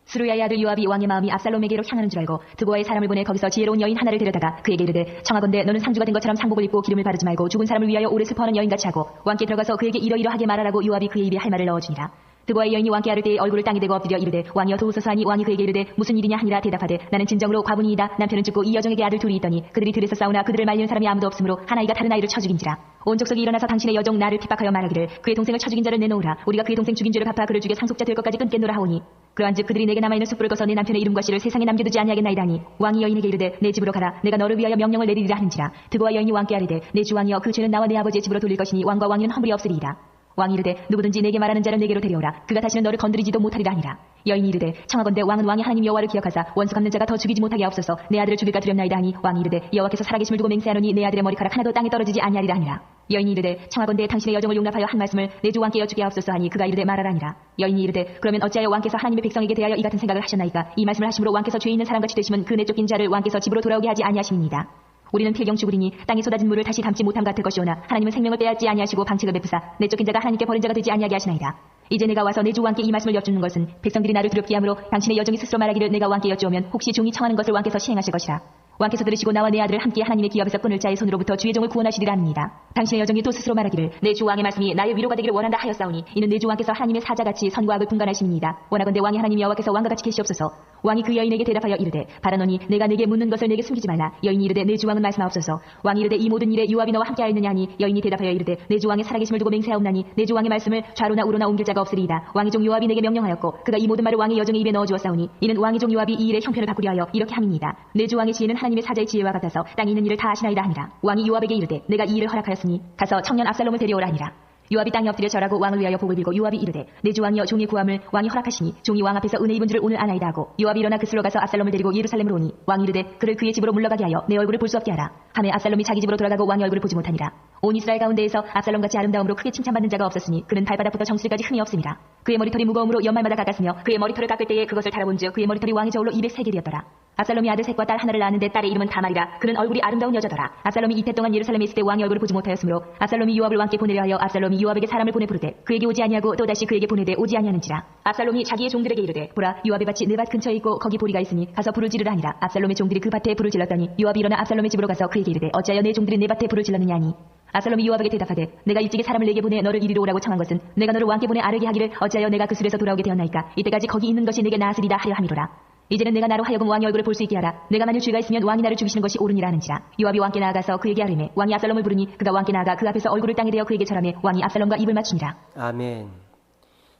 스루야의 아들 요압이 왕의 마음이 압살롬에게로 향하는 줄 알고 드고아의 사람을 보내 거기서 지혜로운 여인 하나를 데려다가 그에게 이르되 청하건대 너는 상주가 된 것처럼 상복을 입고 기름을 바르지 말고 죽은 사람을 위하여 오래 슬퍼하는 여인같이 하고 왕께 들어가서 그에게 이러이러하게 말하라고 요압이 그의 입에 할 말을 넣어주니라. 드고아의 여인이 왕께 아를 때에 얼굴을 땅에 대고 엎드려 이르되 왕이여 도우소서 하니 왕이 그에게 이르되 무슨 일이냐 하니라. 대답하되 나는 진정으로 과분이이다. 남편은 죽고 이 여종에게 아들 둘이 있더니 그들이 들에서 싸우나 그들을 말리는 사람이 아무도 없으므로 한 아이가 다른 아이를 쳐 죽인지라. 온 족속이 일어나서 당신의 여종 나를 핍박하여 말하기를 그의 동생을 쳐 죽인 자를 내놓으라. 우리가 그의 동생 죽인 죄를 갚아 그를 죽여 상속자 될 것까지 끊겠노라 하오니 그러한즉 그들이 내게 남아있는 숯불을 거서 내 남편의 이름과 씨를 세상에 남겨두지 아니하겠나이다 하니 왕이 여인에게 이르되 내 집으로 가라. 내가 너를 위하여 명령을 내리리라 하는지라. 드고아 여인이 왕께 아뢰되 내 주 왕이여 그 죄는 나와 내 아버지의 집으로 돌릴 것이니 왕과 왕위는 허물이 없으리이다. 왕이 이르되 누구든지 내게 말하는 자를 내게로 데려오라. 그가 다시는 너를 건드리지도 못하리라 하니라. 여인이 이르되 청하건대 왕은 왕이 하나님 여호와를 기억하사 원수 갚는 자가 더 죽이지 못하게 하옵소서. 내 아들을 죽일까 두렵나이다 하니 왕이 이르되 여호와께서 살아계심을 두고 맹세하노니 내 아들의 머리카락 하나도 땅에 떨어지지 아니하리라 하니라. 여인이 이르되 청하건대 당신의 여종을 용납하여 한 말씀을 내 주 왕께 여쭈게 하옵소서 하니 그가 이르되 말하라 하니라. 여인이 이르되 그러면 어찌하여 왕께서 하나님의 백성에게 대하여 이 같은 생각을 하셨나이까. 이 말씀을 하심으로 왕께서 죄 있는 사람같이 되시면 그 내쫓긴 자를 왕께서 집으로 돌아오게 하지 아니하시니이다. 우리는 필경 죽으리니 땅에 쏟아진 물을 다시 담지 못함 같을 것이오나 하나님은 생명을 빼앗지 아니하시고 방책을 베푸사 내쫓긴 자가 하나님께 버린 자가 되지 아니하게 하시나이다. 이제 내가 와서 내 주 왕께 이 말씀을 여쭙는 것은 백성들이 나를 두렵게 함으로 당신의 여정이 스스로 말하기를 내가 왕께 여쭈오면 혹시 종이 청하는 것을 왕께서 시행하실 것이라. 왕께서 들으시고 나와 내 아들을 함께 하나님의 기업에서 끊을 자의 손으로부터 주의 종을 구원하시리라 합니다. 당신의 여정이 또 스스로 말하기를 내 주 왕의 말씀이 나의 위로가 되기를 원한다 하였사오니 이는 내 주 왕께서 하나님의 사자같이 선과 악을 분간하심이니이다. 원하건대 왕이 하나님 여호와께서 왕과 같이 계시옵소서. 왕이 그 여인에게 대답하여 이르되 바라노니 내가 내게 묻는 것을 내게 숨기지 말라. 여인이 이르되 내 주 왕은 말씀하옵소서. 왕이 이르되 이 모든 일에 요압이 너와 함께하였느냐 하니 여인이 대답하여 이르되 내 주 왕의 살아계심을 두고 맹세하옵나니 내 주 왕의 말씀을 좌로나 우로나 옮길 자가 없으리이다. 왕의 종 요압이 내게 명령하였고 그가 이 모든 말을 왕의 여정의 입에 넣어 주었사오니 이는 왕의 종 요압이 이 일의 형편을 바꾸려 하여 이렇게 함이니이다. 내 주 왕의 지혜는 하나님의 사자의 지혜와 같아서 땅에 있는 일을 다 아시나이다 하니라. 왕이 요압에게 이르되 내가 이 일을 허락하였으니 가서 청년 압살롬을 데려오라 하니라. 요압이 땅에 엎드려 절하고 왕을 위하여 복을 빌고 요압이 이르되 내 주 왕이여 종의 구함을 왕이 허락하시니 종이 왕 앞에서 은혜 입은 줄을 오늘 아나이다 하고 요압이 일어나 그슬로 가서 압살롬을 데리고 예루살렘으로 오니 왕이 이르되 그를 그의 집으로 물러가게 하여 내 얼굴을 볼 수 없게 하라. 하매 압살롬이 자기 집으로 돌아가고 왕의 얼굴을 보지 못하니라. 온 이스라엘 가운데에서 압살롬같이 아름다움으로 크게 칭찬받는 자가 없었으니 그는 발바닥부터 정수리까지 흠이 없음이라. 그의 머리털이 무거움으로 연말마다 깎았으며 그의 머리털을 깎을 때에 그것을 달아본즉 그의 머리털이 왕의 저울로 200세겔이었더라. 압살롬이 아들 셋과 딸 하나를 낳았는데 딸의 이름은 다말이라. 그는 얼굴이 아름다운 여자더라. 압살롬이 이태 동안 예루살렘에 있을 때 왕의 얼굴을 보지 못하였으므로 압살롬이 요압을 왕께 보내려 하여 압살롬이 요압에게 사람을 보내 부르되 그에게 오지 아니하고 또다시 그에게 보내되 오지 아니하는지라. 압살롬이 자기의 종들에게 이르되 보라 요압의 밭이 내 밭 근처에 있고 거기 보리가 있으니 가서 불을 지르라 하니라. 압살롬의 종들이 그 밭에 불을 질렀더니 요압이 일어나 압살롬의 집으로 가서 그에게 이르되 어찌하여 내 종들이 내 밭에 불을 질렀느냐 하니 압살롬이 요압에게 대답하되 내가 일찍이 사람을 내게 보내 너를 이리로 오라고 청한 것은 내가 너를 왕께 보내 아뢰게 하기를 어찌하여 내가 그 술에서 돌아오게 되었나이까. 이때까지 거기 있는 것이 내게 나으리다 하려 함이로라. 이제는 내가 나로 하여금 왕의 얼굴을 볼 수 있게 하라. 내가 만일 죄가 있으면 왕이 나를 죽이시는 것이 옳으니라 하는지라. 요압이 왕께 나아가서 그에게 아뢰매 왕이 압살롬을 부르니 그가 왕께 나아가 그 앞에서 얼굴을 땅에 대어 그에게 절하매 왕이 압살롬과 입을 맞추니라. 아멘.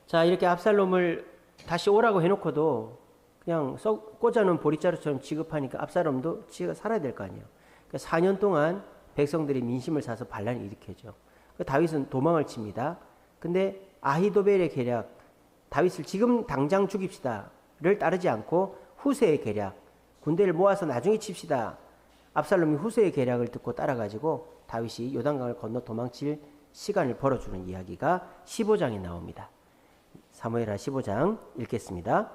자, 이렇게 압살롬을 다시 오라고 해놓고도 그냥 꽂아놓은 보리자루처럼 취급하니까 압살롬도 지가 살아야 될 거 아니에요. 그러니까 4년 동안 백성들이 민심을 사서 반란을 일으켜죠. 다윗은 도망을 칩니다. 근데 아히도벨의 계략, 다윗을 지금 당장 죽입시다를 따르지 않고 후세의 계략, 군대를 모아서 나중에 칩시다. 압살롬이 후세의 계략을 듣고 따라가지고 다윗이 요단강을 건너 도망칠 시간을 벌어주는 이야기가 15장에 나옵니다. 사무엘하 15장 읽겠습니다.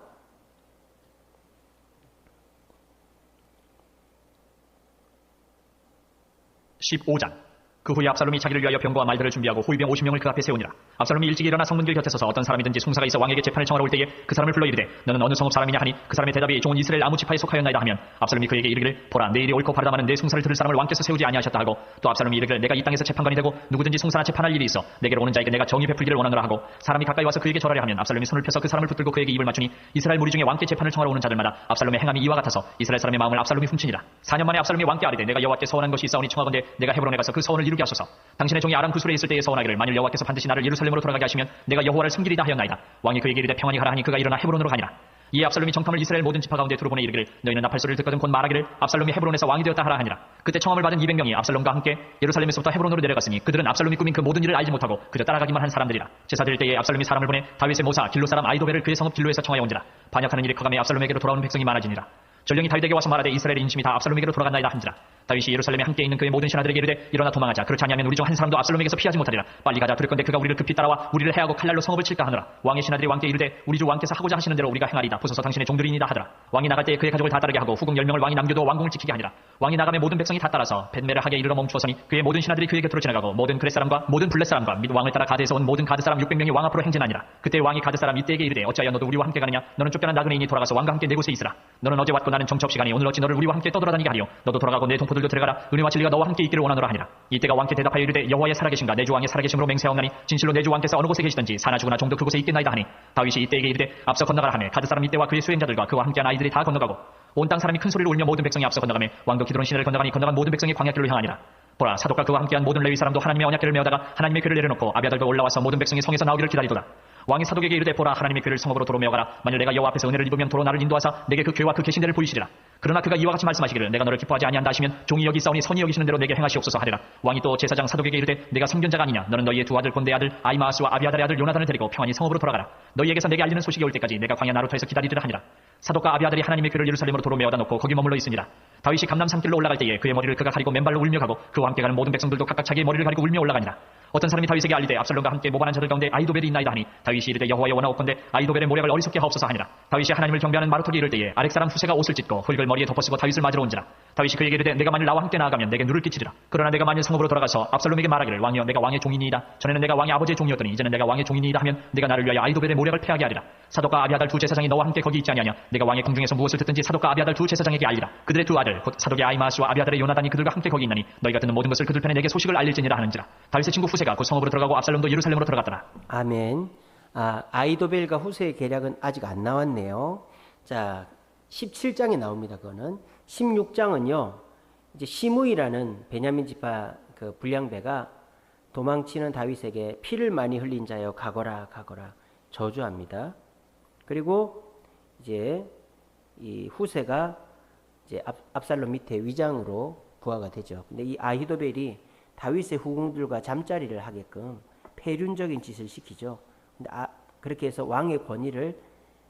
15장. 그 후에 압살롬이 자기를 위하여 병거와 말들을 준비하고 호위병 50명을 그 앞에 세우니라. 압살롬이 일찍 일어나 성문길 곁에 서서 어떤 사람이든지 송사가 있어 왕에게 재판을 청하러 올 때에 그 사람을 불러 이르되 너는 어느 성읍 사람이냐 하니 그 사람의 대답이 종은 이스라엘 아무 지파에 속하였나이다 하면 압살롬이 그에게 이르기를 보라 내일이 옳고 바르다 마는 내 송사를 들을 사람을 왕께서 세우지 아니하셨다 하고 또 압살롬이 이르기를 내가 이 땅에서 재판관이 되고 누구든지 송사나 재판할 일이 있어 내게로 오는 자에게 내가 정의 베풀기를 원하노라 하고 사람이 가까이 와서 그에게 절하려 하면 압살롬이 손을 펴서 그 사람을 붙들고 그에게 입을 맞추니 이스라엘 무리 중에 왕께 재판을 청하러 오는 자들마다 압살롬의 행함이 이와 같아서 이스라엘 사람의 마음을 압살롬이 훔치니라. 4년 만에 압살롬이 왕께 아뢰되 내가 여호와께 서원한 것이 있사오니 청하건대 내가 헤브론에 가서 그 서원을 이루게 하소서. 당신의 종이 아람 구술에 있을 때에 서원하기를 만일 여호와께서 반드시 나를 예루살렘으로 돌아가게 하시면 내가 여호와를 섬기리다 하였나이다. 왕이 그에게 이르되 평안히 가라 하니 그가 일어나 헤브론으로 가니라. 이에 압살롬이 정탐을 이스라엘 모든 지파 가운데 두루 보내 이르기를 너희는 나팔소리를 듣거든 곧 말하기를 압살롬이 헤브론에서 왕이 되었다 하라 하니라. 그때 청함을 받은 200명이 압살롬과 함께 예루살렘에서부터 헤브론으로 내려갔으니 그들은 압살롬이 꾸민 그 모든 일을 알지 못하고 그저 따라가기만 한 사람들이라. 제사 드릴 때에 압살롬이 사람을 보내 다윗의 모사 길로 사람 아히도벨을 그의 성읍 길로에서 청하여 온지라. 반역하는 일이 커가며 압살롬에게로 돌아오는 백성이 많아지니라. 전령이 다윗에게 와서 말하되 이스라엘의 인심이 다 압살롬에게로 돌아갔나이다 한지라. 다윗이 예루살렘에 함께 있는 그의 모든 신하들에게 이르되 일어나 도망하자. 그렇지 아니하면 우리 중 한 사람도 압살롬에게서 피하지 못하리라. 빨리 가자. 그럴건대 그가 우리를 급히 따라와 우리를 해하고 칼날로 성읍을 칠까 하노라. 왕의 신하들이 왕께 이르되 우리 주 왕께서 하고자 하시는 대로 우리가 행하리다. 보소서 당신의 종들이니이다 하더라. 왕이 나갈 때에 그의 가족을 다 따르게 하고 후궁 10명을 왕이 남겨두어 왕궁을 지키게 하니라. 왕이 나가매 모든 백성이 다 따라서 벳메를 하게 이르러 멈추었으니 그의 모든 신하들이 그의 곁으로 지나가고 모든 그렛 사람과 모든 블렛 사람과 및 왕을 따라 가드에서 온 모든 가드 사람 600명이 왕 앞으로 행진하니라. 그때 왕이 가드 사람 이때에게 이르되 어찌하여 너도 우리와 함께 가느냐. 너는 쫓겨난 나그네인이 돌아가서 왕과 함께 내 곳에 있으라. 너는 어제 왔고 나는 정처 없이 가니 오늘 어찌 너를 우리와 함께 떠돌아다니게 하리요. 너도 돌아가고 내 동포들도 데려가라. 은혜와 진리가 너와 함께 있기를 원하노라 하니라. 이때가 왕께 대답하여 이르되 여호와의 살아계신가 내 주 왕의 살아계심으로 맹세하옵나니 진실로 내 주 왕께서 어느 곳에 계시든지 사나 죽으나 종도 그곳에 있겠나이다 하니 다윗이 이때에게 이르되 앞서 건너가라 하며 가드 사람 이때와 그의 수행자들과 그와 함께한 아이들이 다 건너가고 온 땅 사람이 큰 소리로 울며 모든 백성이 앞서 건너가며 왕도 기드론 시내를 건너가니 건너간 모든 백성이 광야길로 향하니라. 보라 사독과 그와 함께한 모든 레위 사람도 하나님의 언약궤를 메어다가 하나님의 궤를 내려놓고 아비아들도 올라와서 모든 백성이 성에서 나오기를 기다리도다. 왕이 사독에게 이르되 보라 하나님의 궤를 성읍으로 도로 메어가라. 만일 내가 여호와 앞에서 은혜를 입으면 도로 나를 인도하사 내게 그 궤와 그 계신대를 보이시리라. 그러나 그가 이와 같이 말씀하시기를 내가 너를 기뻐하지 아니한다 하시면 종이 여기 있사오니 선이 여기시는 대로 내게 행하시옵소서 하리라. 왕이 또 제사장 사독에게 이르되 내가 성견자가 아니냐. 너는 너희의 두 아들 본대의 아들 아히마아스와 아비아달의 아들 요나단을 데리고 평안히 성읍으로 돌아가라. 너희에게서 내게 알리는 소식이 올 때까지 내가 광야 나루터에서 기다리리라 하니라. 사독과 아비아달이 하나님의 궤를 예루살렘으로 도로 메어다 놓고 거기 머물러 있으니라. 다윗이 감람 산길로 올라갈 때에 그의 머리를 그가 가리고 맨발로 울며 가고 그와 함께 가는 모든 백성들도 각각 자기의 머리를 가리고 울며 올라가니라. 어떤 사람이 다윗에게 알리되 압살롬과 함께 모반한 자들 가운데 아히도벨이 있나이다 하니 다윗이 이르되 여호와여 원하옵건대 아히도벨의 모략을 어리석게 하옵소서 하니라. 다윗이 하나님을 경배하는 마루토기 이를 때에 아렉 사람 후세가 옷을 찢고 흙을 머리에 덮어쓰고 다윗을 맞으러 온지라. 다윗이 그에게 이르되 내가 만일 나와 함께 나아가면 내게 누를 끼치리라. 그러나 내가 만일 성읍으로 돌아가서 압살롬에게 말하기를 왕이여 내가 왕의 종이니이다. 전에는 내가 왕의 아버지의 종이었더니 이제는 내가 왕의 종이니이다 하면 내가 나를 위하여 아히도벨의 모략을 패하게 하리라. 사독과 아비아달 두 제사장이 너와 함께 거기 있지 아니하냐. 내가 왕의 궁중에서 무엇을 듣든지 사독과 아비아달 두 제사장에게 알리라. 그들의 두 아들 곧 사독의 아히마아스와 아비아달의 요나단이 그들과 함께 거기 있나니 너희가 듣는 모든 것을 그들 편에 내게 소식을 알릴지니라 하는지라. 다윗의 친구 후세가 곧 성읍으로 들어가고 압살롬도 예루살렘으로 들어갔더라. 아멘. 아히도벨과 후세의 계략은 아직 안 나왔네요. 자, 17장에 나옵니다. 그거는 16장은요. 이제 시므이라는 베냐민 지파 그 불량배가 도망치는 다윗에게 피를 많이 흘린 자여 가거라 가거라 저주합니다. 그리고 이제 이 후세가 이제 압살롬 밑에 위장으로 부하가 되죠. 근데 이 아히도벨이 다윗의 후궁들과 잠자리를 하게끔 폐륜적인 짓을 시키죠. 근데 그렇게 해서 왕의 권위를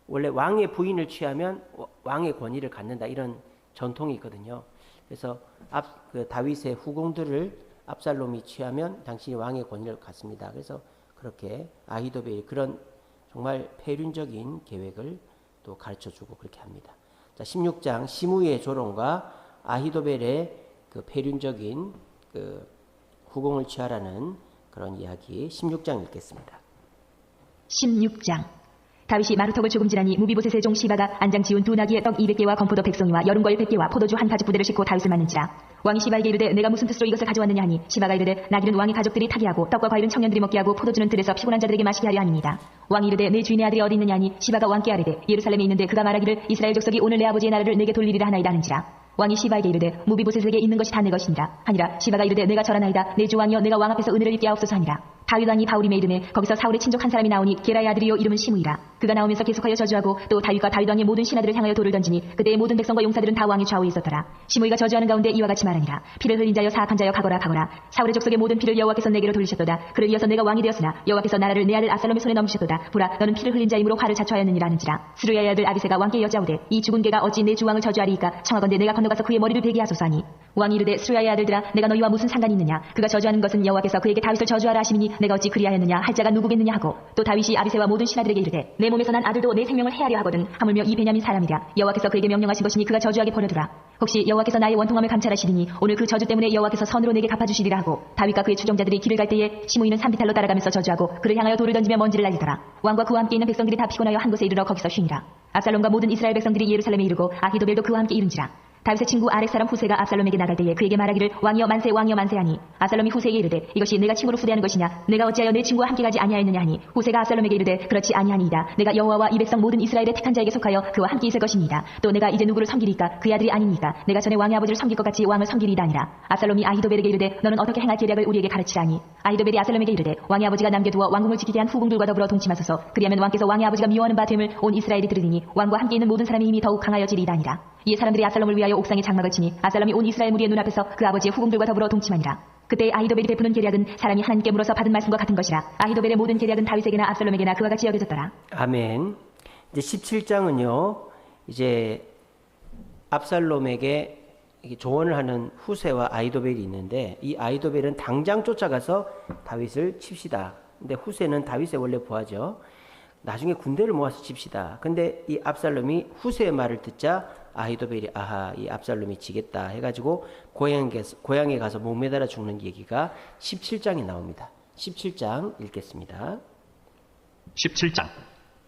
원래 왕의 부인을 취하면 왕의 권위를 갖는다 이런 전통이 있거든요. 그래서 그 다윗의 후궁들을 압살롬이 취하면 당신이 왕의 권위를 갖습니다. 그래서 그렇게 아히도벨이 그런 정말 폐륜적인 계획을 또 가르쳐주고 그렇게 합니다. 자, 16장 시므이의 조롱과 아히도벨의 그 폐륜적인 그 후궁을 취하라는 그런 이야기 16장 읽겠습니다. 16장 다윗이 마루턱을 조금 지나니 무비보셋의 종 시바가 안장 지운 두 나귀의 떡 200개와 건포도 100송이와 여름거일 100개와 포도주 한 가죽 부대를 싣고 다윗을 맞는지라. 왕이 시바에게 이르되 내가 무슨 뜻으로 이것을 가져왔느냐 하니 시바가 이르되 나귀는 왕의 가족들이 타게 하고 떡과 과일은 청년들이 먹게 하고 포도주는 들에서 피곤한 자들에게 마시게 하려 함이니이다. 왕이 이르되 내 주인의 아들이 어디 있느냐 하니 시바가 왕께 아뢰되 예루살렘에 있는데 그가 말하기를 이스라엘 족속이 오늘 내 아버지의 나라를 내게 돌리리라 하나이다 하는지라. 왕이 시바에게 이르되 무비보셋에게 있는 것이 다 내 것이니라 하니라. 시바가 이르되 내가 절하나이다. 내 주 왕이여 내가 왕 앞에서 은혜를 입게 하옵소서 하니라. 다윗 왕이 바울임에 이름에 거기서 사울의 친족 한 사람이 나오니 게라의 아들이요 이름은 시므이라. 그가 나오면서 계속하여 저주하고 또 다윗과 다윗 왕의 모든 신하들을 향하여 돌을 던지니 그때의 모든 백성과 용사들은 다 왕의 좌우에 있었더라. 시므이가 저주하는 가운데 이와 같이 말하니라. 피를 흘린 자여 사악한 자여 가거라 가거라. 사울의 족속의 모든 피를 여호와께서 내게로 돌리셨도다. 그를 이어서 내가 왕이 되었으나 여호와께서 나라를 내 아들 압살롬의 손에 넘기셨도다. 보라 너는 피를 흘린 자이므로 화를 자초하였느니라 하는지라. 스루야의 아들 아비새가 왕께 여짜오되 이 죽은 개가 어찌 내 주왕을 저주하리이까. 청하건대 내가 건너가서 그의 머리를 베게 하소서 하니 왕이 이르되 스루야의 아들들아 내가 너희와 무슨 상관이 있느냐. 그가 저주하는 것은 여호와께서 그에게 다윗을 저주하라 하시니 내가 어찌 그리하였느냐 할 자가 누구겠느냐 하고 또 다윗이 아비새와 모든 신하들에게 이르되 내 몸에서 난 아들도 내 생명을 해하려 하거든 하물며 이 베냐민 사람이랴. 여호와께서 그에게 명령하신 것이니 그가 저주하게 버려두라. 혹시 여호와께서 나의 원통함을 감찰하시리니 오늘 그 저주 때문에 여호와께서 선으로 내게 갚아주시리라 하고 다윗과 그의 추종자들이 길을 갈 때에 시므이는 산비탈로 따라가면서 저주하고 그를 향하여 돌을 던지며 먼지를 날리더라. 왕과 그와 함께 있는 백성들이 다 피곤하여 한 곳에 이르러 거기서 쉬니라. 압살롬과 모든 이스라엘 백성들이 예루살렘에 이르고 아히도벨도 그와 함께 이른지라. 다윗의 친구 아렉 사람 후세가 압살롬에게 나갈 때에 그에게 말하기를 왕이여 만세 왕이여 만세 하니 압살롬이 후세에게 이르되 이것이 내가 친구를 후대하는 것이냐. 내가 어찌하여 내 친구와 함께 가지 아니하였느냐 하니 후세가 압살롬에게 이르되 그렇지 아니하니이다. 내가 여호와와 이 백성 모든 이스라엘의 택한 자에게 속하여 그와 함께 있을 것이니이다. 또 내가 이제 누구를 섬기리까 그의 아들이 아니니까 내가 전에 왕의 아버지를 섬길 것 같이 왕을 섬기리이다 아니라. 압살롬이 아히도벨에게 이르되 너는 어떻게 행할 계략을 우리에게 가르치라니. 아히도벨이 압살롬에게 이르되 왕의 아버지가 남겨두어 왕궁을 지키게 한 후궁들과 더불어 동침하소서. 그리하면 왕께서 왕의 아버지가 미워하는 바 됨을 온 이스라엘이 들으리니 왕과 함께 있는 모든 사람의 힘이 더욱 강하여지리이다 아니라. 이에 사람들이 압살롬을 위하여 옥상에 장막을 치니 압살롬이 온 이스라엘 무리의 눈앞에서 그 아버지의 후궁들과 더불어 동침하니라. 그때 아히도벨이 베푸는 계략은 사람이 하나님께 물어서 받은 말씀과 같은 것이라. 아히도벨의 모든 계략은 다윗에게나 압살롬에게나 그와 같이 여겨졌더라. 아멘. 이제 17장은요. 이제 압살롬에게 조언을 하는 후세와 아히도벨이 있는데 이 아히도벨은 당장 쫓아가서 다윗을 칩시다. 근데 후세는 다윗의 원래 부하죠. 나중에 군대를 모아서 칩시다. 근데 이 압살롬이 후세의 말을 듣자 아히도벨이 아하 이 압살롬이 지겠다 해가지고 고향에 가서 목매달아 죽는 얘기가 17장에 나옵니다. 17장 읽겠습니다. 17장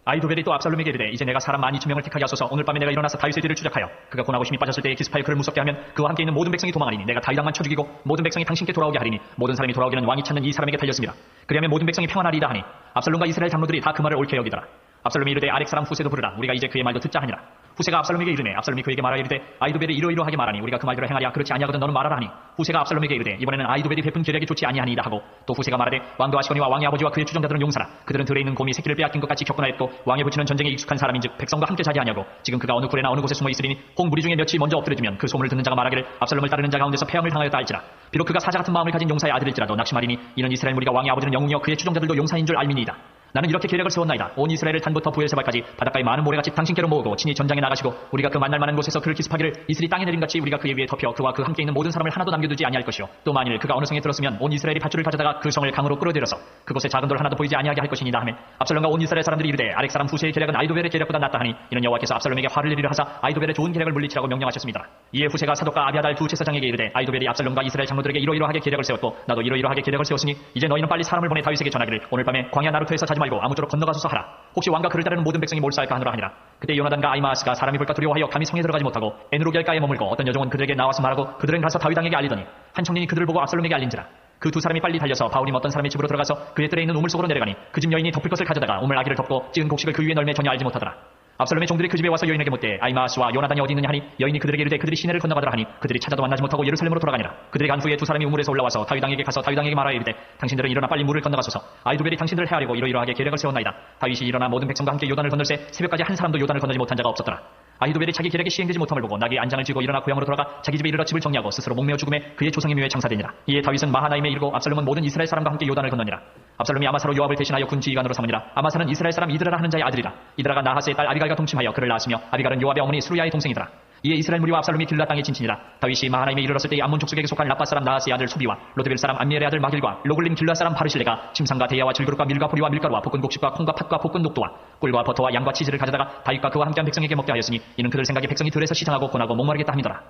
아히도벨이 또 압살롬에게 이르되 이제 내가 사람 12,000명을 택하게 하소서. 오늘 밤에 내가 일어나서 다윗의 뒤를 추적하여 그가 고나고 힘이 빠졌을 때에 기습하여 그를 무섭게 하면 그와 함께 있는 모든 백성이 도망하리니 내가 다윗 왕만 쳐 죽이고 모든 백성이 당신께 돌아오게 하리니 모든 사람이 돌아오기는 왕이 찾는 이 사람에게 달렸습니다. 그리하면 모든 백성이 평안하리이다 하니 압살롬과 이스라엘 장로들이 다 그 말을 옳게 여기더라. 압살롬이 이르되 아렉 사람 후세도 부르라. 우리가 이제 그의 말도 듣자 하니라. 후세가 압살롬에게 이르네. 압살롬이 그에게 말하여 이르되 아히도벨이 이러이러하게 말하니 우리가 그 말대로 행하랴. 그렇지 아니하거든 너는 말하라 하니 후세가 압살롬에게 이르되 이번에는 아히도벨이 베푼 계략이 좋지 아니하니이다 하고 또 후세가 말하되 왕도 아시거니와 왕의 아버지와 그의 추종자들은 용사라. 그들은 들에 있는 곰이 새끼를 빼앗긴 것 같이 격분하였고 왕의 부치는 전쟁에 익숙한 사람인즉 백성과 함께 자리하냐고. 지금 그가 어느 굴에나 어느 곳에 숨어 있으리니 홍 무리 중에 몇이 먼저 엎드려주면 그 소문을 듣는 자가 말하기를 압살롬을 따르는 자 가운데서 패함을 당하였다 할지라. 비록 그가 사자 같은 마음을 가진 용사의 아들일지라도 낙심하리니 이는 이스라엘 무리가 왕의 아버지는 영웅이여 그의 추종자들도 용사인 줄 알미니이다. 나는 이렇게 계략을 세웠나이다. 온 이스라엘을 단부터 부엘세바까지 바닷가의 많은 모래같이 당신께로 모으고 친히 전장에 나가시고 우리가 그 만날 만한 곳에서 그를 기습하기를 이슬이 땅에 내림같이 우리가 그의 위에 덮여 그와 그 함께 있는 모든 사람을 하나도 남겨두지 아니할 것이요. 또 만일 그가 어느 성에 들었으면 온 이스라엘이 밧줄을 가져다가 그 성을 강으로 끌어들여서 그곳에 작은 돌 하나도 보이지 아니하게 할 것이니라 하매 압살롬과 온 이스라엘 사람들이 이르되 아렉 사람 후세의 계략은 아이도벨의 계략보다 낫다 하니 이는 여호와께서 압살롬에게 화를 내리려 하사 아이도벨의 좋은 계략을 물리치라고 명령하셨습니다. 이에 후세가 사독과 아비아달 두 제사장에게 이르되 아이도벨이 압살롬과 이스라엘 장로들에게 이러이러하게 계략을 세웠고 나도 이러이러하게 계략을 세웠으니 이제 너희는 빨리 사람을 보내 다윗에게 전하기를 오늘 밤에 광야 나루토에서 자지 말고 아무쪼록 건너가소서 하라. 혹시 왕과 그를 따르는 모든 백성이 몰사할까 하노라 하니라. 그때 요나단과 아히마아스가 사람이 볼까 두려워하여 감히 성에 들어가지 못하고 에누로겔가에 머물고 어떤 여종은 그들에게 나와서 말하고 그들은 가서 다윗왕에게 알리더니 한 청년이 그들을 보고 압살롬에게 알린지라. 그 두 사람이 빨리 달려서 바울임 어떤 사람의 집으로 들어가서 그의 뜰에 있는 우물 속으로 내려가니 그 집 여인이 덮을 것을 가져다가 우물 아기를 덮고 찌은 곡식을 그 위에 널매 전혀 알지 못하더라. 압살롬의 종들이 그 집에 와서 여인에게 묻되 아히마아스와 요나단이 어디 있느냐 하니 여인이 그들에게 이르되 그들이 시내를 건너가더라 하니 그들이 찾아도 만나지 못하고 예루살렘으로 돌아가니라. 그들이 간 후에 두 사람이 우물에서 올라와서 다윗왕에게 가서 다윗왕에게 말하여 이르되 당신들은 일어나 빨리 물을 건너가소서. 아이도벨이 당신들을 해하려고 이러이러하게 계략을 세웠나이다. 다윗이 일어나 모든 백성과 함께 요단을 건널새 새벽까지 한 사람도 요단을 건너지 못한 자가 없었더라. 아히도벨이 자기 계략이 시행되지 못함을 보고 나귀의 안장을 쥐고 일어나 고향으로 돌아가 자기 집에 이르러 집을 정리하고 스스로 목매어 죽음에 그의 조상의 묘에 장사되니라. 이에 다윗은 마하나임에 이르고 압살롬은 모든 이스라엘 사람과 함께 요단을 건너니라. 압살롬이 아마사로 요압을 대신하여 군 지휘관으로 삼으니라. 아마사는 이스라엘 사람 이드라라 하는 자의 아들이라. 이드라가 나하스의 딸 아비갈과 동침하여 그를 낳았으며 아비갈은 요압의 어머니 수루야의 동생이더라. 이에 이스라엘 무리와 압살롬이 길라 땅에 진친이라. 다윗이 마하나임에 이르렀을 때 암몬 족속에게 속한 라빠 사람 나하스의 아들 소비와 로드빌 사람 암미엘의 아들 마길과 로글림 길라 사람 바르실레가 침상과 대야와 질그릇과 밀과 보리와 밀가루와 볶은 곡식과 콩과 팥과 볶은 녹두와 꿀과 버터와 양과 치즈를 가져다가 다윗과 그와 함께한 백성에게 먹게 하였으니 이는 그들 생각에 백성이 들에서 시장하고 고나고 목마르겠다 함이더라.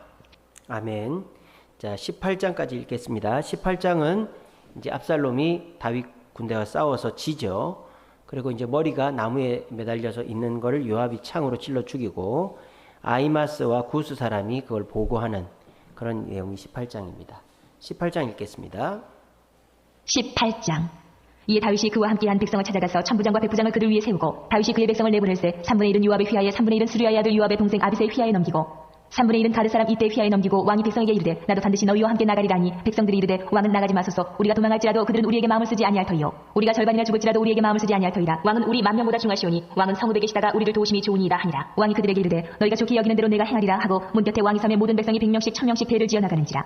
아멘. 자, 18장까지 읽겠습니다. 18장은 이제 압살롬이 다윗 군대와 싸워서 지죠. 그리고 이제 머리가 나무에 매달려서 있는 거를 요압이 창으로 찔러 죽이고 아히마스와 구스 사람이 그걸 보고하는 그런 내용이 18장입니다. 18장 읽겠습니다. 18장. 이에 다윗이 그와 함께한 백성을 찾아가서 천부장과 백부장을 그들 위에 세우고 다윗이 그의 백성을 내보낼세 3분의 1은 요압의 휘하에 3분의 1은 수르야의 아들 요압의 동생 아비새의 휘하에 넘기고 3분의 1은 가드 사람 이때의 휘하에 넘기고 왕이 백성에게 이르되 나도 반드시 너희와 함께 나가리라 하니 백성들이 이르되 왕은 나가지 마소서. 우리가 도망할지라도 그들은 우리에게 마음을 쓰지 아니할 터이요 우리가 절반이나 죽을지라도 우리에게 마음을 쓰지 아니할 터이라. 왕은 우리 만명보다 중하시오니 왕은 성읍에 계시다가 우리를 도우심이 좋으니이다 하니라. 왕이 그들에게 이르되 너희가 좋게 여기는 대로 내가 행하리라 하고 문 곁에 왕이 서매 모든 백성이 100명씩 1000명씩 대를 지어 나가는지라.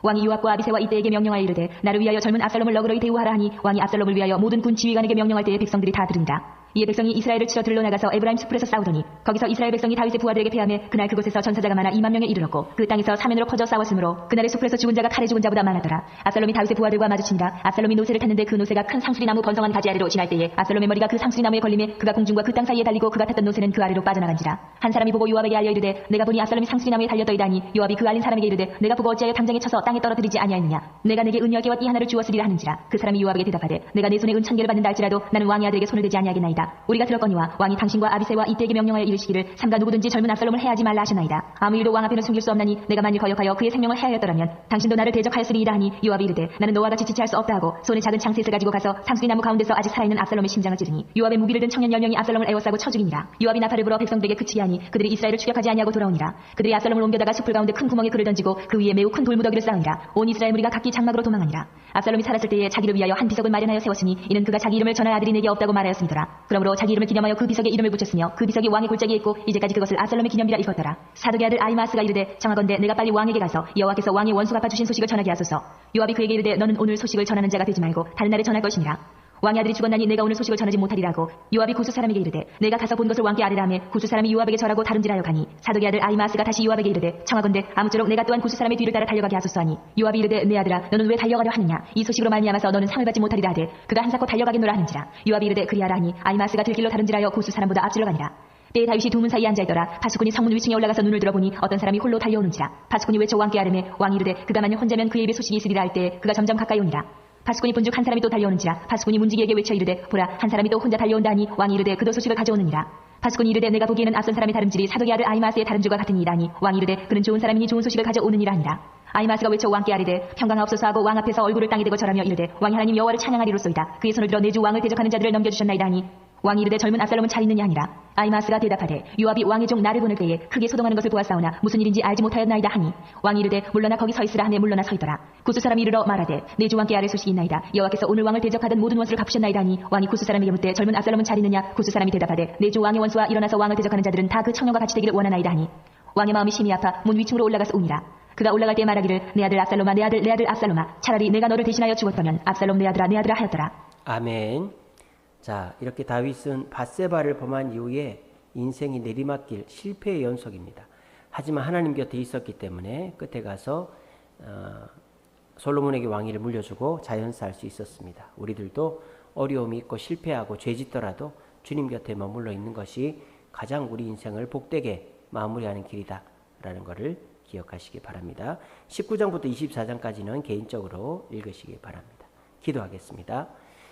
왕이 요압과 아비새와 이때에게 명령하여 이르되 나를 위하여 젊은 압살롬을 너그러이 대우하라 하니 왕이 압살롬을 위하여 모든 군 지휘관에게 명령할 때에 백성들이 다 들으니라. 이에 백성이 이스라엘을 치러 들러 나가서 에브라임 숲풀에서 싸우더니 거기서 이스라엘 백성이 다윗의 부하들에게 패하며 그날 그곳에서 전사자가 많아 2만 명에 이르렀고 그 땅에서 사면으로 퍼져 싸웠으므로 그날의 숲풀에서 죽은 자가 칼에 죽은 자보다 많았더라. 압살롬이 다윗의 부하들과 마주치니라. 압살롬이 노새를 탔는데 그 노새가 큰 상수리나무 번성한 가지 아래로 지날 때에 압살롬의 머리가 그 상수리나무에 걸리며 그가 공중과 그 땅 사이에 달리고 그가 탔던 노새는 그 아래로 빠져나간지라. 한 사람이 보고 요압에게 알려 이르되 내가 보니 압살롬이 상수리나무에 달렸더이다 하니 요압이 그 알린 사람에게 이르되 내가 보고 어찌하여 당장에 쳐서 땅에 떨어뜨리지 아니하였느냐. 내가 내게 은이와 깨와 띠 하나를 주었으리라 하는지라. 그 사람이 요압에게 대답하되 내가 내 손에 은 1000개를 받는다 할지라도 나는 왕의 아들에게 손을 대지 아니하겠나이다. 우리가 들었거니와 왕이 당신과 아비새와 이때에게 명령하여 이르시기를 삼가 누구든지 젊은 압살롬을 해하지 말라 하시나이다. 아무 일도 왕 앞에는 숨길 수 없나니 내가 만일 거역하여 그의 생명을 해하였더라면 당신도 나를 대적하였으리이다 하니 요압이 이르되 나는 너와 같이 지체할 수 없다 하고 손에 작은 창셋을 가지고 가서 상수리나무 가운데서 아직 살아있는 압살롬의 심장을 찌르니 요압의 무기를 든 청년 10명이 압살롬을 에워싸고 쳐 죽이니라. 요압이 나팔을 불어 백성들에게 그치게 하니 그들이 이스라엘을 추격하지 아니하고 돌아오니라. 그들이 압살롬을 옮겨다가 숲풀 가운데 큰 구멍에 그를 던지고 그 위에 매우 큰 돌무더기를 쌓으니라. 온 이스라엘 무리가 각기 장막으로 도망하니라. 압살롬이 살았을 때에 자기를 위하여 한 비석을 마련하여 세웠으니 이는 그가 자기 이름을 전할 아들이 내게 없다고 말하였음이더라. 그러므로 자기 이름을 기념하여 그 비석에 이름을 붙였으며 그 비석이 왕의 골짜기에 있고 이제까지 그것을 압살롬의 기념비라 일컫더라. 사독의 아들 아히마스가 이르되 청하건대 내가 빨리 왕에게 가서 여호와께서 왕의 원수 갚아주신 소식을 전하게 하소서. 요압이 그에게 이르되 너는 오늘 소식을 전하는 자가 되지 말고 다른 날에 전할 것이니라. 왕의 아들이 죽었나니 내가 오늘 소식을 전하지 못하리라고. 요압이 구스 사람에게 이르되 내가 가서 본 것을 왕께 아뢰라 하며 구스 사람이 요압에게 절하고 다름질하여 가니 사독의 아들 아히마스가 다시 요압에게 이르되 청하건대 아무쪼록 내가 또한 구스 사람의 뒤를 따라 달려가게 하소서 하니 요압이 이르되 내 아들아 너는 왜 달려가려 하느냐. 이 소식으로 말미암아서 너는 상을 받지 못하리라 하되 그가 한사코 달려가겠노라 하는지라. 요압이 이르되 그리하라 하니 아히마스가 들길로 다름질하여 구스 사람보다 앞질러 가니라. 때에 다윗이 두 문 사이에 앉아있더라. 바스군이 성문 위층에 올라가서 눈을 들어보니 어떤 사람이 홀로 달려오는지라. 바스군이 외쳐 왕께 아뢰매 왕이 이르되 그가 만일 혼자면 그의 입에 소식이 있으리라 할 때에 그가 점점 가까이 오니라. 바스군이 본즉 한 사람이 또 달려오는지라. 바스군이 문지기에게 외쳐 이르되 보라 한 사람이 또 혼자 달려온다 하니 왕이 이르되 그도 소식을 가져오느니라. 바스군이 이르되 내가 보기에는 앞선 사람이 다름질이 사독의 아들 아히마스의 다름질과 같으니이다 하니 왕이 이르되 그는 좋은 사람이니 좋은 소식을 가져오느니라 하니라. 아히마스가 외쳐 왕께 아뢰되 평강하옵소서 하고 왕 앞에서 얼굴을 땅에 대고 절하며 이르되 왕이 하나님 여호와를 찬양하리로소이다. 그의 손을 들어 내 주 왕을 대적하는 자들을 넘겨주셨나이다 하니 왕이 이르되 젊은 압살롬은 잘 있느냐 하니라. 아히마스가 대답하되 요압이 왕의 종 나를 보낼 때에 크게 소동하는 것을 보았사오나 무슨 일인지 알지 못하였나이다 하니 왕이 이르되 물러나 거기 서 있으라 하매 물러나 서 있더라. 구스 사람이 이르러 말하되 내 주 왕께 아뢰 소식이 있나이다. 여호와께서 오늘 왕을 대적하던 모든 원수를 갚으셨나이다 하니 왕이 구스 사람에게 묻되 젊은 압살롬은 잘 있느냐. 구스 사람이 대답하되 내 주 왕의 원수와 일어나서 왕을 대적하는 자들은 다 그 청년과 같이 되기를 원하나이다 하니 왕의 마음이 심히 아파 문 위층으로 올라가서 우니라. 그가 올라갈 때 말하기를 내 아들 압살롬아 내 아들 압살롬아 차라리 내가 너를 대신하여 죽었다면 압살롬 내 아들아 하였더라. 아멘. 자, 이렇게 다윗은 밧세바를 범한 이후에 인생이 내리막길 실패의 연속입니다. 하지만 하나님 곁에 있었기 때문에 끝에 가서 솔로몬에게 왕위를 물려주고 자연사할 수 있었습니다. 우리들도 어려움이 있고 실패하고 죄짓더라도 주님 곁에 머물러 있는 것이 가장 우리 인생을 복되게 마무리하는 길이다 라는 것을 기억하시기 바랍니다. 19장부터 24장까지는 개인적으로 읽으시기 바랍니다. 기도하겠습니다.